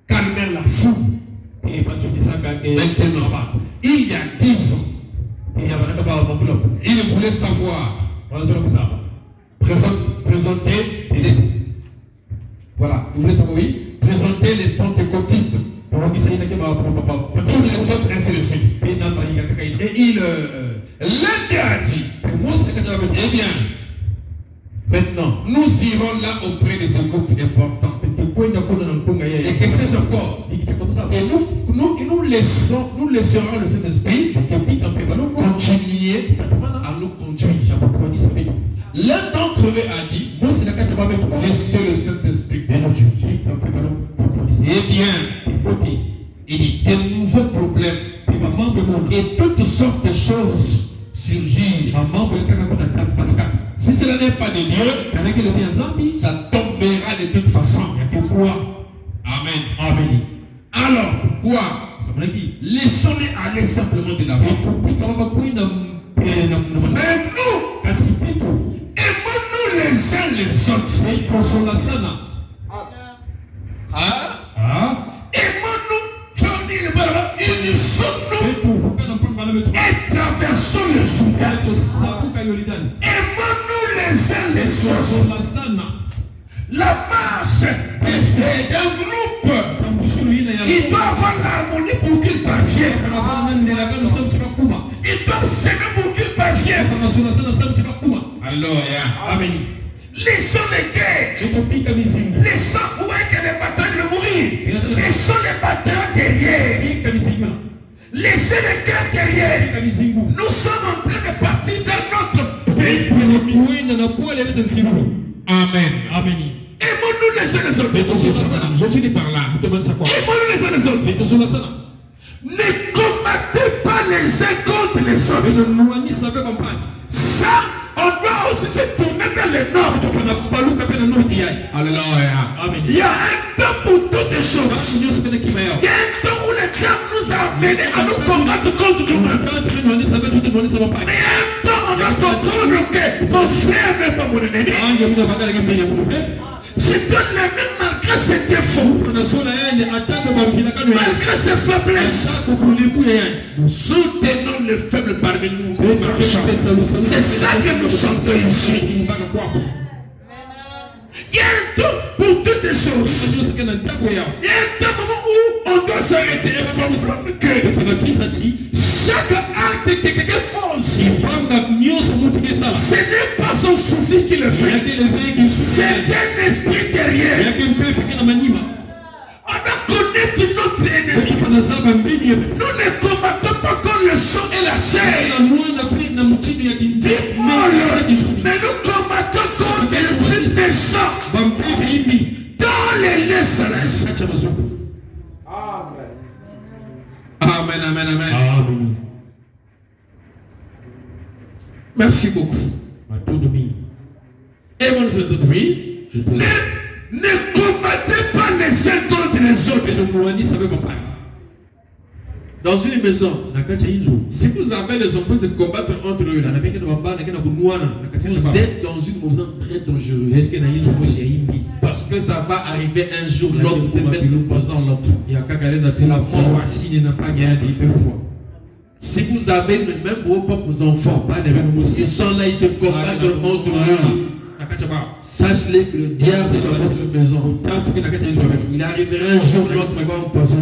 calmèrent la foule. Maintenant, il y a 10 ans, il voulait savoir présenter les, voilà, il voulait savoir, oui, présenter les pentecôtistes. Pour les autres, ainsi de suite. Et l'un a dit, eh bien, maintenant, nous irons là auprès de ce groupe important. Et que c'est encore. Et nous laisserons le Saint-Esprit continuer à nous conduire. L'un d'entre eux a dit, laissez le Saint-Esprit. Eh bien, il dit, de nouveaux problèmes et toutes sortes de choses surgissent. Si cela n'est pas de Dieu, ça tombera de toute façon. Amen. Alors, pourquoi? Laissons-les aller simplement de la vie. Mais nous, aimons-nous les uns les autres. Aimons-nous, unissons-nous et traversons le Jourdain. Aimons-nous les uns les autres. La marche est d'un groupe. Il doit avoir l'harmonie pour qu'il parvienne. Ils doivent s'aimer pour qu'ils parviennent. Alléluia. Amen. Laissons les guerres. Laissons où est que les batailles de mourir. Laissons les batailles derrière. Laissez les guerres derrière. Nous sommes en train de partir vers notre pays. Amen. Aimons-nous les uns les autres. Je finis par là. Aimons-nous les uns les autres. Ne combattez pas les uns contre les autres. Ça, on doit aussi se tourner vers le nord. Alléluia. Il y a un temps pour toutes les choses. Il y a un temps où le diable nous a amenés à nous combattre contre nous-mêmes. Mais il y a un temps on doit comprendre que mon frère n'est pas mon ennemi. Je dois l'aimer malgré ses défauts, malgré ses faiblesses. Nous soutenons les faibles parmi nous. C'est ça que nous chantons ici. Il y a un temps pour toutes les choses. Il y a un temps où on doit s'arrêter et comprendre que chaque acte que quelqu'un pose, ce n'est pas son souci qui le fait. C'est un esprit derrière. On doit connaître notre ennemi. Nous ne combattons pas contre le sang et la chair. Mais nous combattons contre l'esprit méchant dans les lieux célestes. Amen, amen, amen. Merci beaucoup. Et mon les autres, oui. Ne combattez pas les uns contre les autres. Dans une maison, si vous avez des enfants se combattre entre eux, vous êtes dans une maison très dangereuse. Parce que ça va arriver un jour, l'autre de mettre l'opposant l'autre. Si vous avez même vos propres enfants, ils sont là, ils se combattent entre eux. Sache-les que le diable est dans votre maison. Il arrivera un jour, l'autre va en passer.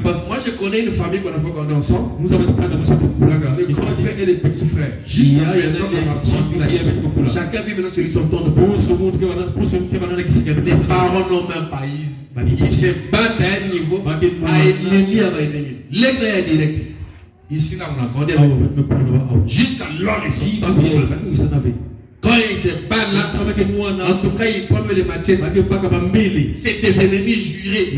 Parce que moi je connais est une famille qu'on a fait qu'on est ensemble. Nous avons pas de monsieur Kulaga. Les grands frères et les petits frères. Jusqu'à maintenant, chacun vit maintenant sur son temps de pause. Les parents n'ont même pas eu. Ils se battent à un niveau. L'aigle est direct. Ici, là, on a gardé jusqu'à l'origine. Quand ils se battent là, en tout cas, ils prennent les machettes. C'est des ennemis jurés.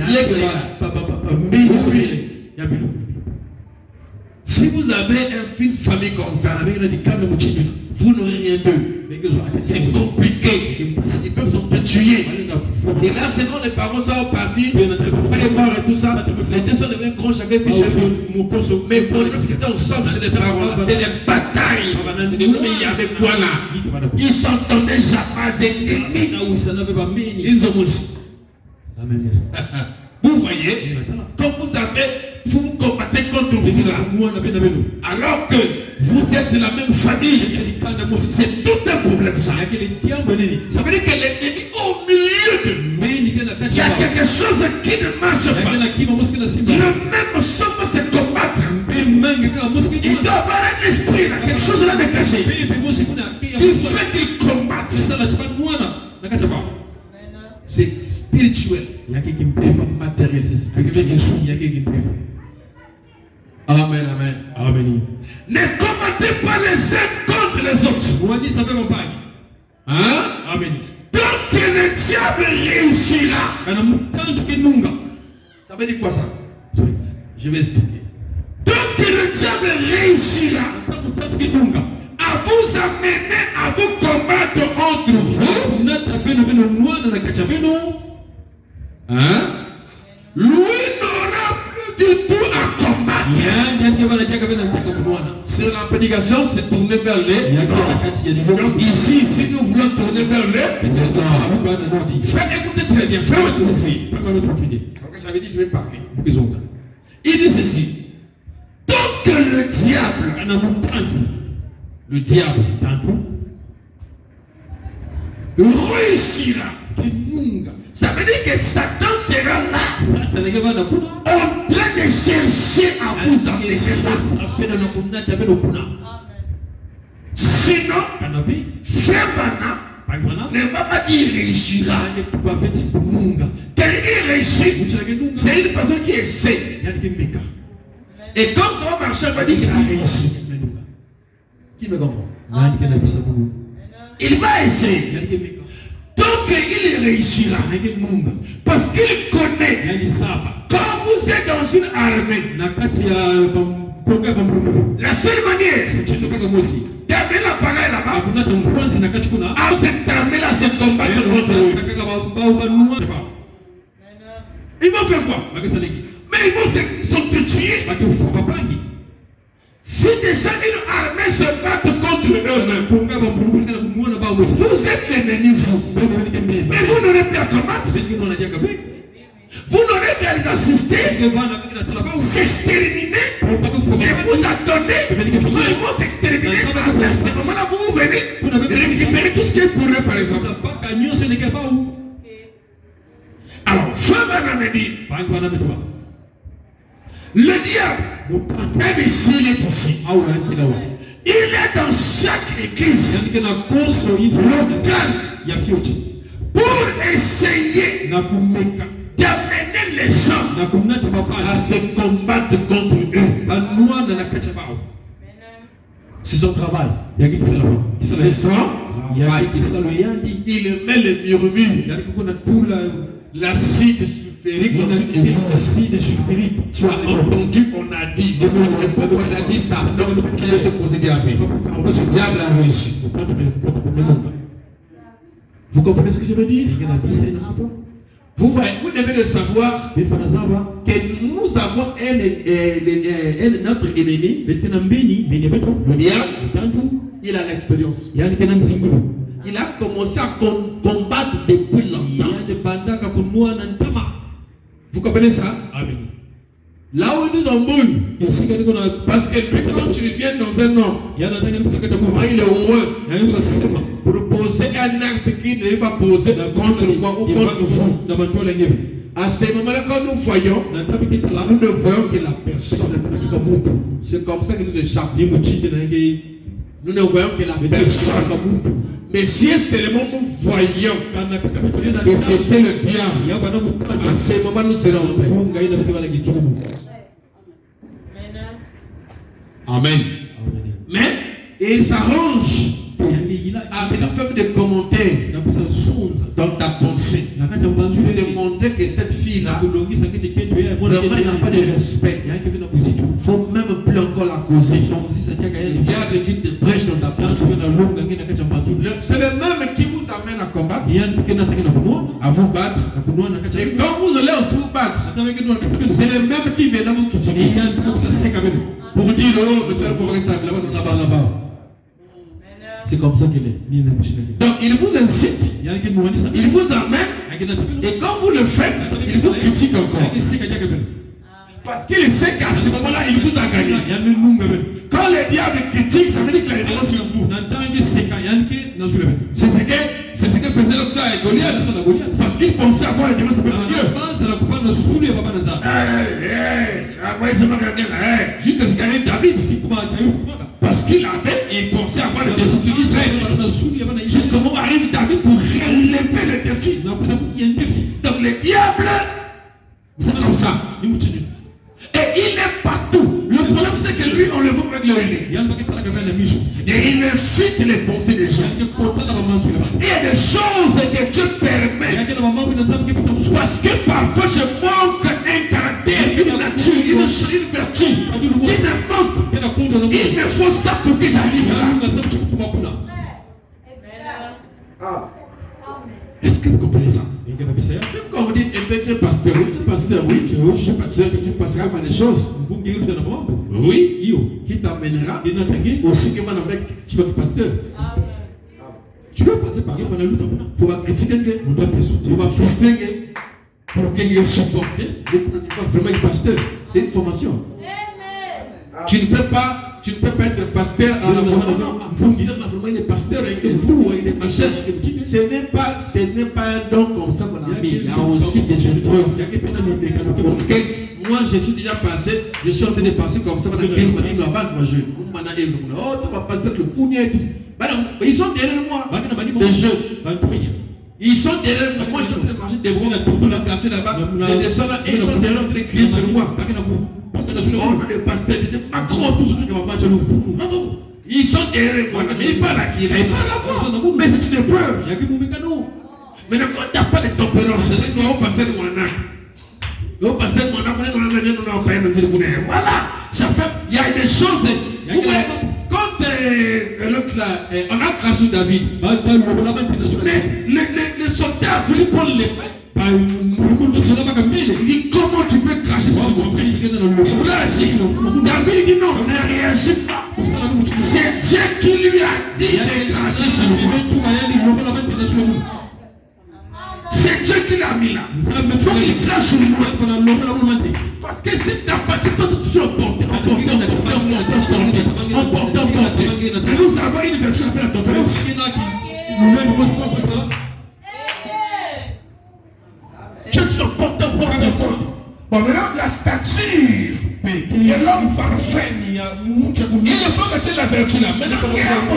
Si vous avez une famille comme ça, vous n'aurez rien d'eux. C'est compliqué. Ils peuvent se tuer. Et là, c'est quand les parents sont partis, les morts et tout ça, les deux sont devenus grands, chacun fait chez eux. Mais pour nous qui étaient ensemble chez les parents, c'est des batailles. C'est des mais il y avait quoi là? Ils s'entendaient jamais, c'est ennemis. Ils ont aussi. Vous voyez, quand vous combattez contre vous là, alors que vous êtes de la même famille, c'est tout un problème ça. Ça veut dire que l'ennemi au milieu de nous, il y a quelque chose qui ne marche pas. Le même chose va se combattre. Il doit avoir un esprit là, quelque chose là de caché, qui fait qu'il combatte. C'est spirituel. C'est matériel, c'est spirituel. Amen, amen. Amen. Ne combattez pas les uns contre les autres. Hein? Amen. Tant que le diable réussira. Ça veut dire quoi ça? Je vais expliquer. Tant que le diable réussira à vous amener à vous combattre entre vous, hein? Lui n'aura plus du tout à combattre. Sur la prédication, c'est tourner vers les. Donc ici, si nous voulons tourner vers les. Faites écouter très bien. Faites ceci. J'avais dit, je vais parler. Il dit ceci. Tant que le diable réussira. Ça veut dire que Satan sera là en train de chercher à vous amener ça. Sinon, frère Bana ne va pas dire réussira. Quand il réussit, c'est une personne qui essaie. Et quand ça va marcher, on va dire qu'il a réussi. Qui me comprend? Il va essayer. Tant qu'il réussira, parce qu'il connaît, quand vous êtes dans une armée, la seule manière d'amener l'appareil là-bas, à cette armée-là, c'est combattre contre eux. Ils vont faire quoi? Mais ils vont s'entretuer. Si déjà une armée se bat contre eux-mêmes, vous êtes l'ennemi, vous. Mais vous n'aurez plus à combattre. Vous n'aurez qu'à les assister, s'exterminer, et vous attendez. Quand ils vont s'exterminer, à ce moment-là, vous venez récupérer tout ce qui est pour eux, par exemple. Alors, frère Bana me dit, le diable, même s'il est ici, il est dans chaque église locale pour essayer d'amener les gens à se combattre contre eux. C'est son travail. C'est son travail. Il met le murmure, l'acide sulfurique dans une église. Tu as entendu, on a dit. Pourquoi on a dit ça? Donc, tu as te poser des affaires. Ce diable a réussi. Vous comprenez ce que je veux dire? Vous devez le savoir que nous avons notre ennemi, le diable. Il a l'expérience. Il a commencé à combattre depuis longtemps. Vous comprenez ça? Amen. Là où nous en mouillons, parce que quand tu viens dans un homme, il est heureux pour poser un acte qui ne va pas poser contre moi ou contre vous. À ce moment-là, quand nous voyons, nous ne voyons que la personne. C'est comme ça que nous échappons. Nous ne voyons que la personne. Mais si seulement nous voyons que c'était le diable, à ce moment nous serons en paix. Amen. Mais il s'arrange avec la forme de commentaires dans ta pensée. De montrer que cette fille-là vraiment n'a pas de respect. Il ne faut même plus encore la causer. Il y a des brèches dans ta pensée. C'est le même qui vous amène à combattre, à vous battre. Et quand vous allez aussi vous battre, c'est le même qui vient vous critiquer pour dire oh, là-bas. C'est comme ça qu'il est. Donc il vous incite, il vous amène, et quand vous le faites, il vous critique encore. Parce qu'il sait qu'à ce moment-là, il vous a gagné. Quand le diable critique, ça veut dire qu'il a une défense sur vous. C'est ce que faisait l'autre avec Goliath. Parce qu'il pensait avoir une défense sur Dieu. Jusqu'à ce qu'il y ait David. Parce qu'il avait, il pensait avoir le défi sur Israël. Jusqu'au moment où arrive David pour relever le défi. Donc le diable, c'est comme ça. Et il est partout. Le problème c'est que lui, on le voit avec le nez. Et il infite les pensées des gens. Il y a des choses que Dieu permet. Parce que parfois je manque un caractère, une nature, une vertu qui me manque. Il me faut ça pour que j'arrive là. Est-ce que vous comprenez ça? Même quand vous dites, tu es pasteur, oui, tu es pasteur, tu passeras par des choses. Oui, qui t'amènera aussi que tu vas être pasteur. Tu dois passer par là. Il faut critiquer, il faut frustrer, pour qu'il supporter, il faut vraiment être pasteur. C'est une formation. Tu ne peux pas être pasteur en non, il est pasteur, il est fou, il est machin. Ce n'est pas un don comme ça qu'on a mis. Il y a aussi des épreuves. Moi, je suis déjà passé, je suis en train de passer comme ça. Ils sont derrière moi. Les jeunes. Ils sont derrière moi. Moi, je suis en train de marcher devant le quartier là-bas. Je descends là et ils sont derrière en train de crier sur moi. Oh, le pasteur, il est Macron, tout ils sont derrière moi, mais ils parlent à qui? Ils parlent à moi. Mais c'est une épreuve. Mais quand tu n'as pas de tempérance, tu vas passer le Moana. Le pasteur voilà, ça fait, il y a des choses. Vous voyez, quand l'autre là, on a craché David, mais les soldats voulaient prendre l'épée. Il dit comment tu peux cracher sur mon tête? David dit non, ne réagis pas. C'est Dieu qui lui a dit de cracher sur lui. C'est Dieu qui l'a mis là. Il faut qu'il crache sur moi. Parce que si tu n'as pas, tu peux toujours porter. Et nous avons une vertu qui appelle la tempérance. Tu portes. Bon, maintenant, la stature de l'homme parfait. Il faut que tu aies la vertu là. Maintenant, regarde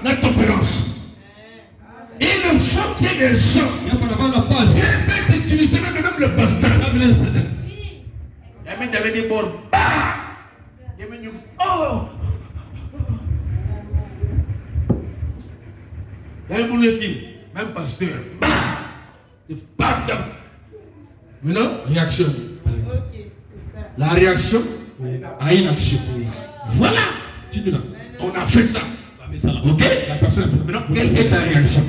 la tempérance. Il faut qu'il y ait des gens qui peuvent utiliser même le pasteur. Il y avait des bords. Oh! Même pasteur. Maintenant, réaction. La réaction a une action. Voilà. On a fait ça. Ok? La personne a fait. Maintenant, quelle est ta réaction?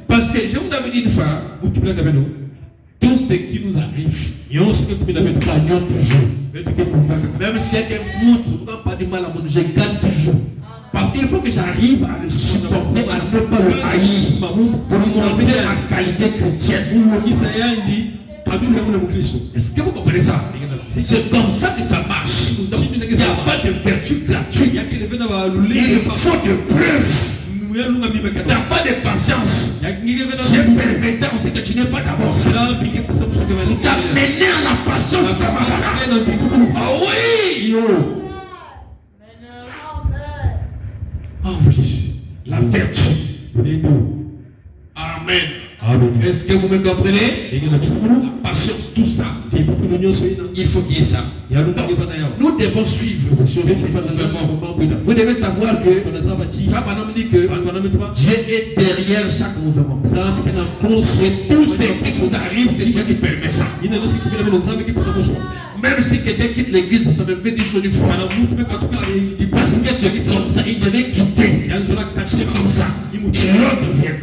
Parce que je vous avais dit une fois, tout ce qui nous arrive, nous gagnons toujours. Même si quelqu'un montre, pas de mal à mon, je gagne toujours. Parce qu'il faut que j'arrive à le supporter, à ne pas le haïr, pour montrer ma qualité chrétienne. Est-ce que vous comprenez ça? C'est comme ça que ça marche. Il n'y a pas de vertu gratuite. Il faut de preuves. n'as pas de patience. J'ai permis aussi que tu n'es pas d'abord ça. Pour t'amener à la patience, camarade. Oh oui. Oh oui. La vertu. Amen. Est-ce que vous me comprenez? La patience, tout ça. Il faut qu'il y ait ça. Nous devons suivre ce chemin. Vous devez savoir que Abraham dit que Dieu est derrière chaque mouvement. Et tout ce qui vous arrive, c'est Dieu qui permet ça. Même si quelqu'un quitte l'église, ça me fait des choses du froid. Parce que ce qui est comme ça, il devait quitter. C'est comme ça. Et l'autre vient.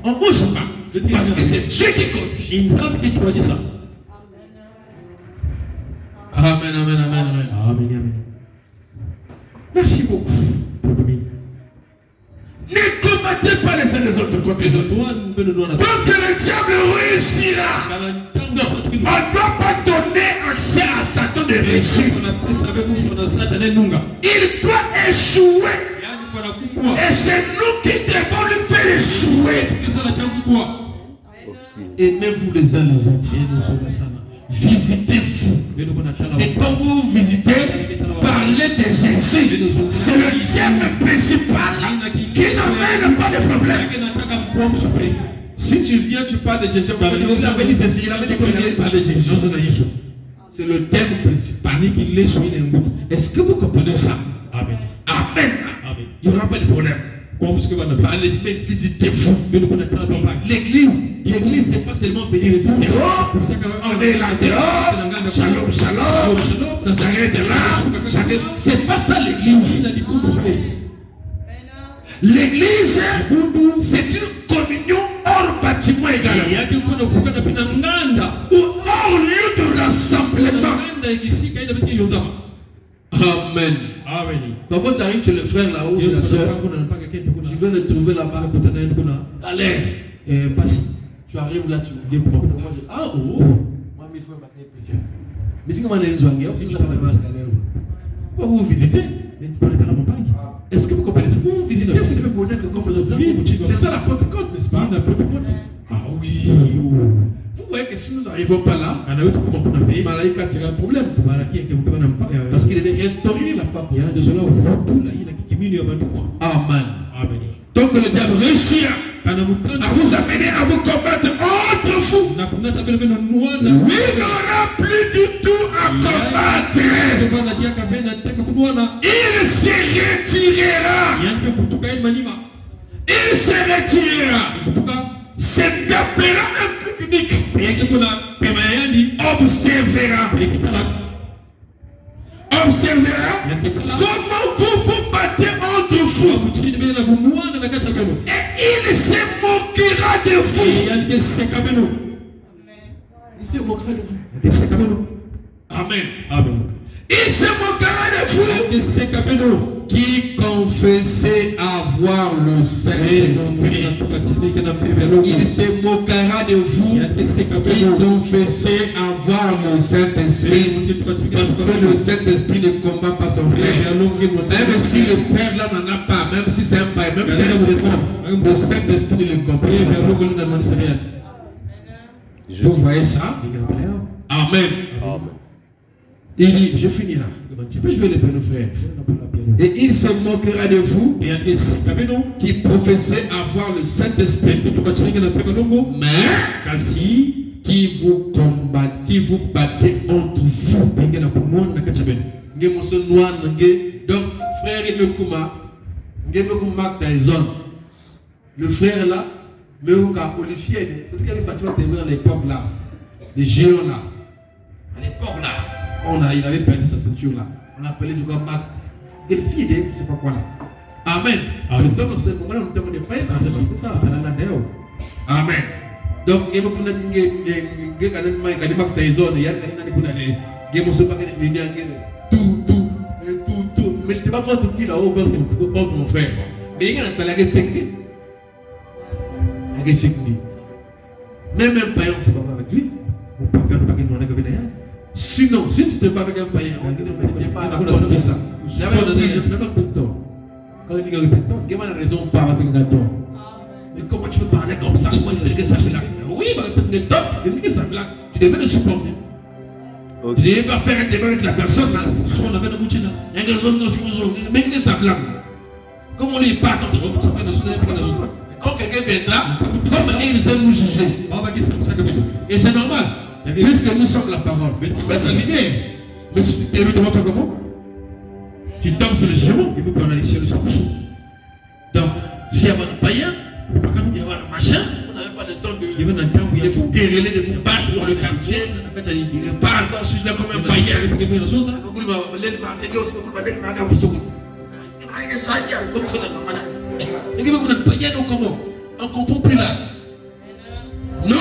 On ne bouge pas. Parce que c'est Dieu qui conduit. Amen, amen, amen, amen. Merci beaucoup. Ne combattez pas les uns les autres contre les autres. Donc que le diable réussira. Non, on ne doit pas donner accès à Satan de réussir. Il doit échouer. Et c'est nous qui devons lui faire échouer. Aimez-vous les uns les autres. Visitez-vous. Et quand vous visitez, parlez de Jésus. C'est le thème principal qui n'amène pas de problème. Si tu viens, tu parles de Jésus. Vous avez dit ceci, il avait dit qu'on allait parler de Jésus. C'est le thème principal. Est-ce que vous comprenez ça? Amen. Amen. Il n'y aura pas de problème. Parlez, mais visitez-vous. L'église, c'est pas seulement venir ici. On est là dehors. Shalom, shalom. Ça s'arrête là. C'est pas ça l'église. L'église, c'est une communion hors bâtiment également. Ou hors lieu de rassemblement. Amen. Parfois tu arrives chez le frère là-haut, chez la soeur, tu viens de trouver là-bas. Allez, tu arrives là, tu dis ah oh, moi il faut parce qu'il est chrétien. Mais si comment on est joigneur, si vous avez vous visitez. Est-ce que vous comprenez? Vous visitez, vous savez connaître le corps de Jésus. C'est ça la Pentecôte, n'est-ce pas? Ah oui. Vous voyez que si nous n'arrivons pas là, Malaïka sera un problème. Parce qu'il devait restaurer la femme. Amen. Donc le diable réussira à vous amener à vous combattre entre vous. Il n'aura plus du tout à combattre. Il se retirera. Il se retirera. C'est appelé un public. Observera. Comment vous vous battez entre vous. Et il se moquera de vous. Il se moquera de vous. Amen. Il se moquera de vous. Qui confessait avoir le Saint-Esprit. Il se moquera de vous qui confessait avoir le Saint-Esprit. Parce que le Saint-Esprit ne combat pas son frère. Même si le frère là n'en a pas, même si c'est un païen, même si c'est un démon, le Saint-Esprit ne le combat pas. Vous voyez ça? Amen. Il dit, je finis là. Je vais les nos frères. Et il se moquera de vous qui professez avoir le Saint-Esprit, mais qui vous combat, qui vous battez entre vous. Donc, frère le frère là, mais au cas policier, celui qui avait battu dans l'époque là, les géants là, à l'époque là. Il avait perdu sa ceinture là. On appelait du gars Max. Quelle fille, je ne sais pas quoi là. Amen. Amen. Donc, c'est le moment où on ne pas c'est ça. Amen. Donc, il y a beaucoup de gens qui tout. Mais je ne sais pas contre qui là-haut contre mon frère. Mais il y a un secte. Même un païen, on ne sait pas avec lui. Sinon, si tu ne te bats avec un païen, on ne peut pas ça. il y a le président, il y a raison par rapport à toi. Mais comment tu peux parler comme ça? Moi, je dis que ça blague. Oui, parce que c'est top, parce que ça blague. Tu devais le supporter. Tu devais pas faire un débat avec la personne. On avait le boutin. Il y a des choses mais que ça blague. Comme on n'est pas quand on ça fait le soutien pour les autres. Quand quelqu'un viendra, comme ils vont nous juger. Et c'est normal. Puisque nous sommes la parole. Mais tu vas terminer. Mais si tu t'es comment faire comment? Tu tombes sur le jugement. Il faut prendre les cieux de son couchon. Donc, s'il y a un païen, il y a un machin, on n'avait pas de temps de vous quereller, de vous battre dans le quartier. Il ne parle pas, je suis là comme un païen. On ne comprend plus là. Non!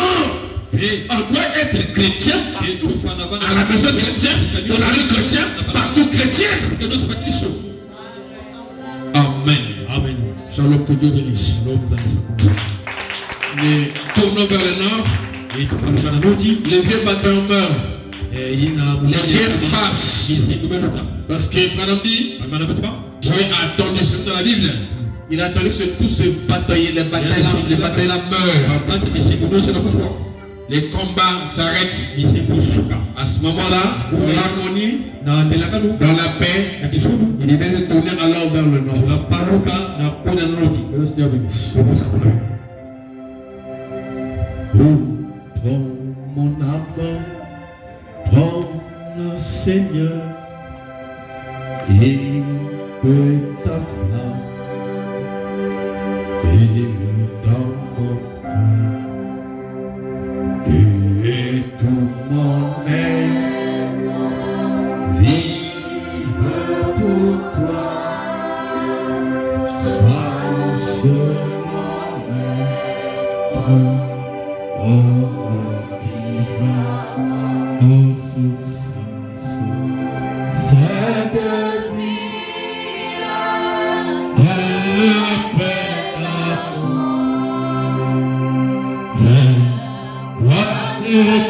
On doit être chrétien partout. À la maison chrétienne, dans la rue chrétienne, partout chrétien. Amen. Amen. Shalom, que Dieu bénisse. Mais tournons vers le nord. Les vieux bâtons meurent. Les guerres passent. Parce que Frère dit, Dieu a attendu dans la Bible. Il a attendu que tous ces batailles, les batailles meurent. Les combats s'arrêtent. À ce moment-là, dans l'harmonie, dans la paix, il est bien tourné alors vers le nord. Que le Seigneur bénisse. Prends mon âme, prends le Seigneur, et que ta flamme est dans mon cœur. Et tout mon être vive pour toi. Sois le seul maître, oh divin, en ce sens, c'est de vie, de paix, d'amour.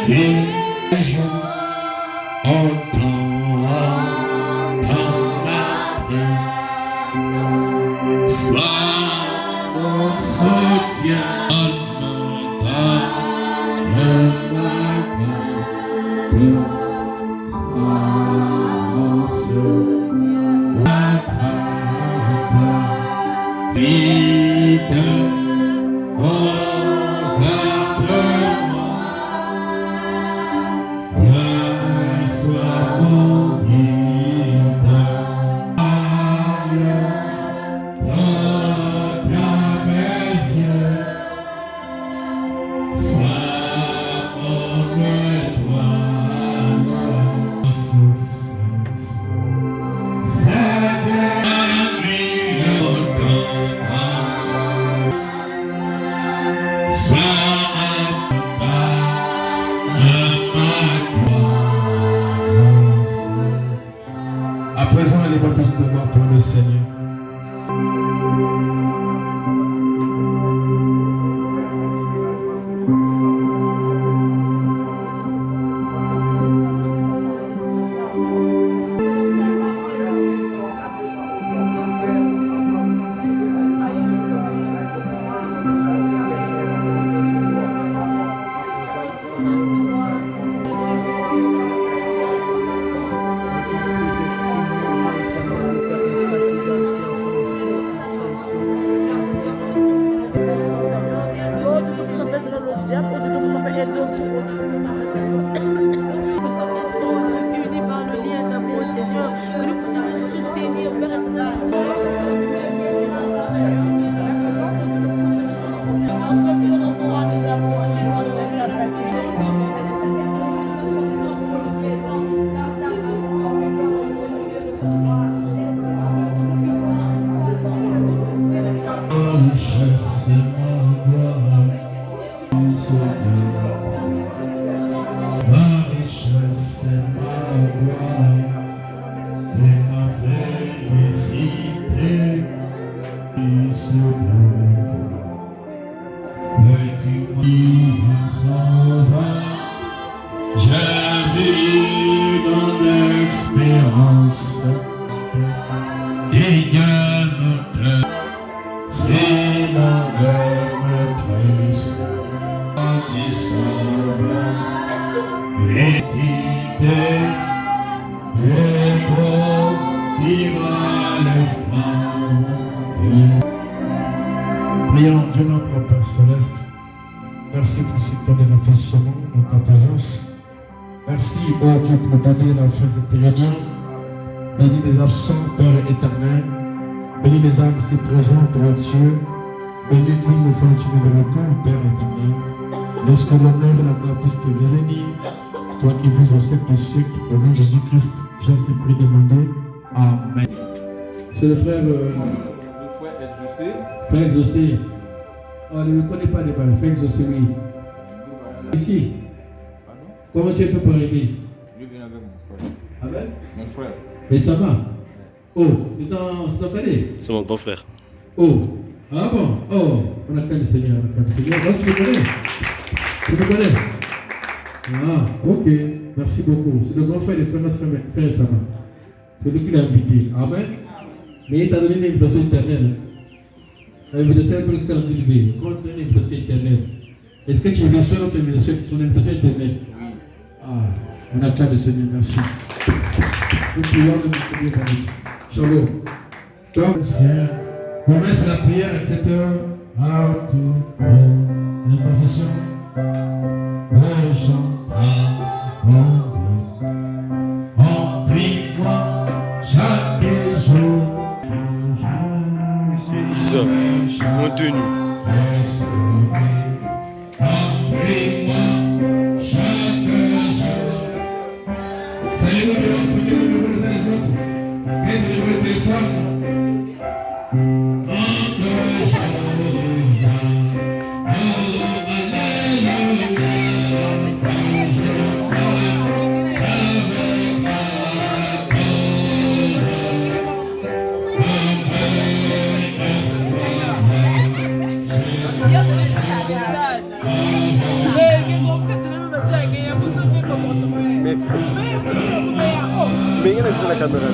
Tes jours, entends ma prière. Sois mon soutien, À présent, elle est pas tous de voir pour le Seigneur. Et Dieu me Prions Dieu notre Père Céleste. Merci pour ce temps de la fait ce monde, dans ta présence. Merci, oh Dieu, pour donner la fin de cette réunion. Bénis les absents, Père éternel. Bénis les âmes si présentes, oh Dieu. Bénis nos fortunes de retour, Père éternel. Laisse que l'honneur et la gloire puissent te revenir. Toi qui vis au siècle des siècles, au nom de Jésus-Christ, j'ai ainsi prié demander. Amen. C'est le frère. Frère Exaucé. Oh, ne me connais pas les balles. Frère Exaucé, oui. Ici. Comment tu as fait pour l'église? Je viens avec mon frère. Avec Mon frère. Et ça va? Oh, c'est ton cadet? C'est mon grand frère. Oh, ah bon? Oh, on acclame le Seigneur, on acclame le Seigneur. Donc tu me connais? Tu me connais? Ah, ok. Merci beaucoup. C'est le grand frère de notre frère Sama. C'est lui qui l'a invité. Amen. Mais il t'a donné une invitation éternelle. L'invitation est plus qu'à l'enlever. Quand tu donnes une invitation éternelle, est-ce que tu reçois notre invitation, son invitation éternelle? Ah, on acclame le Seigneur. Merci. Nous prions de notre Dieu. Shalom. Donc, on laisse la prière, etc. À tout. L'intercession. Emplis-moi chaque jour. Isa, mon tenue. Emplis-moi chaque jour. Salut, nous devons les uns les autres. Et de nouveaux téléphones. Venga, la cámara.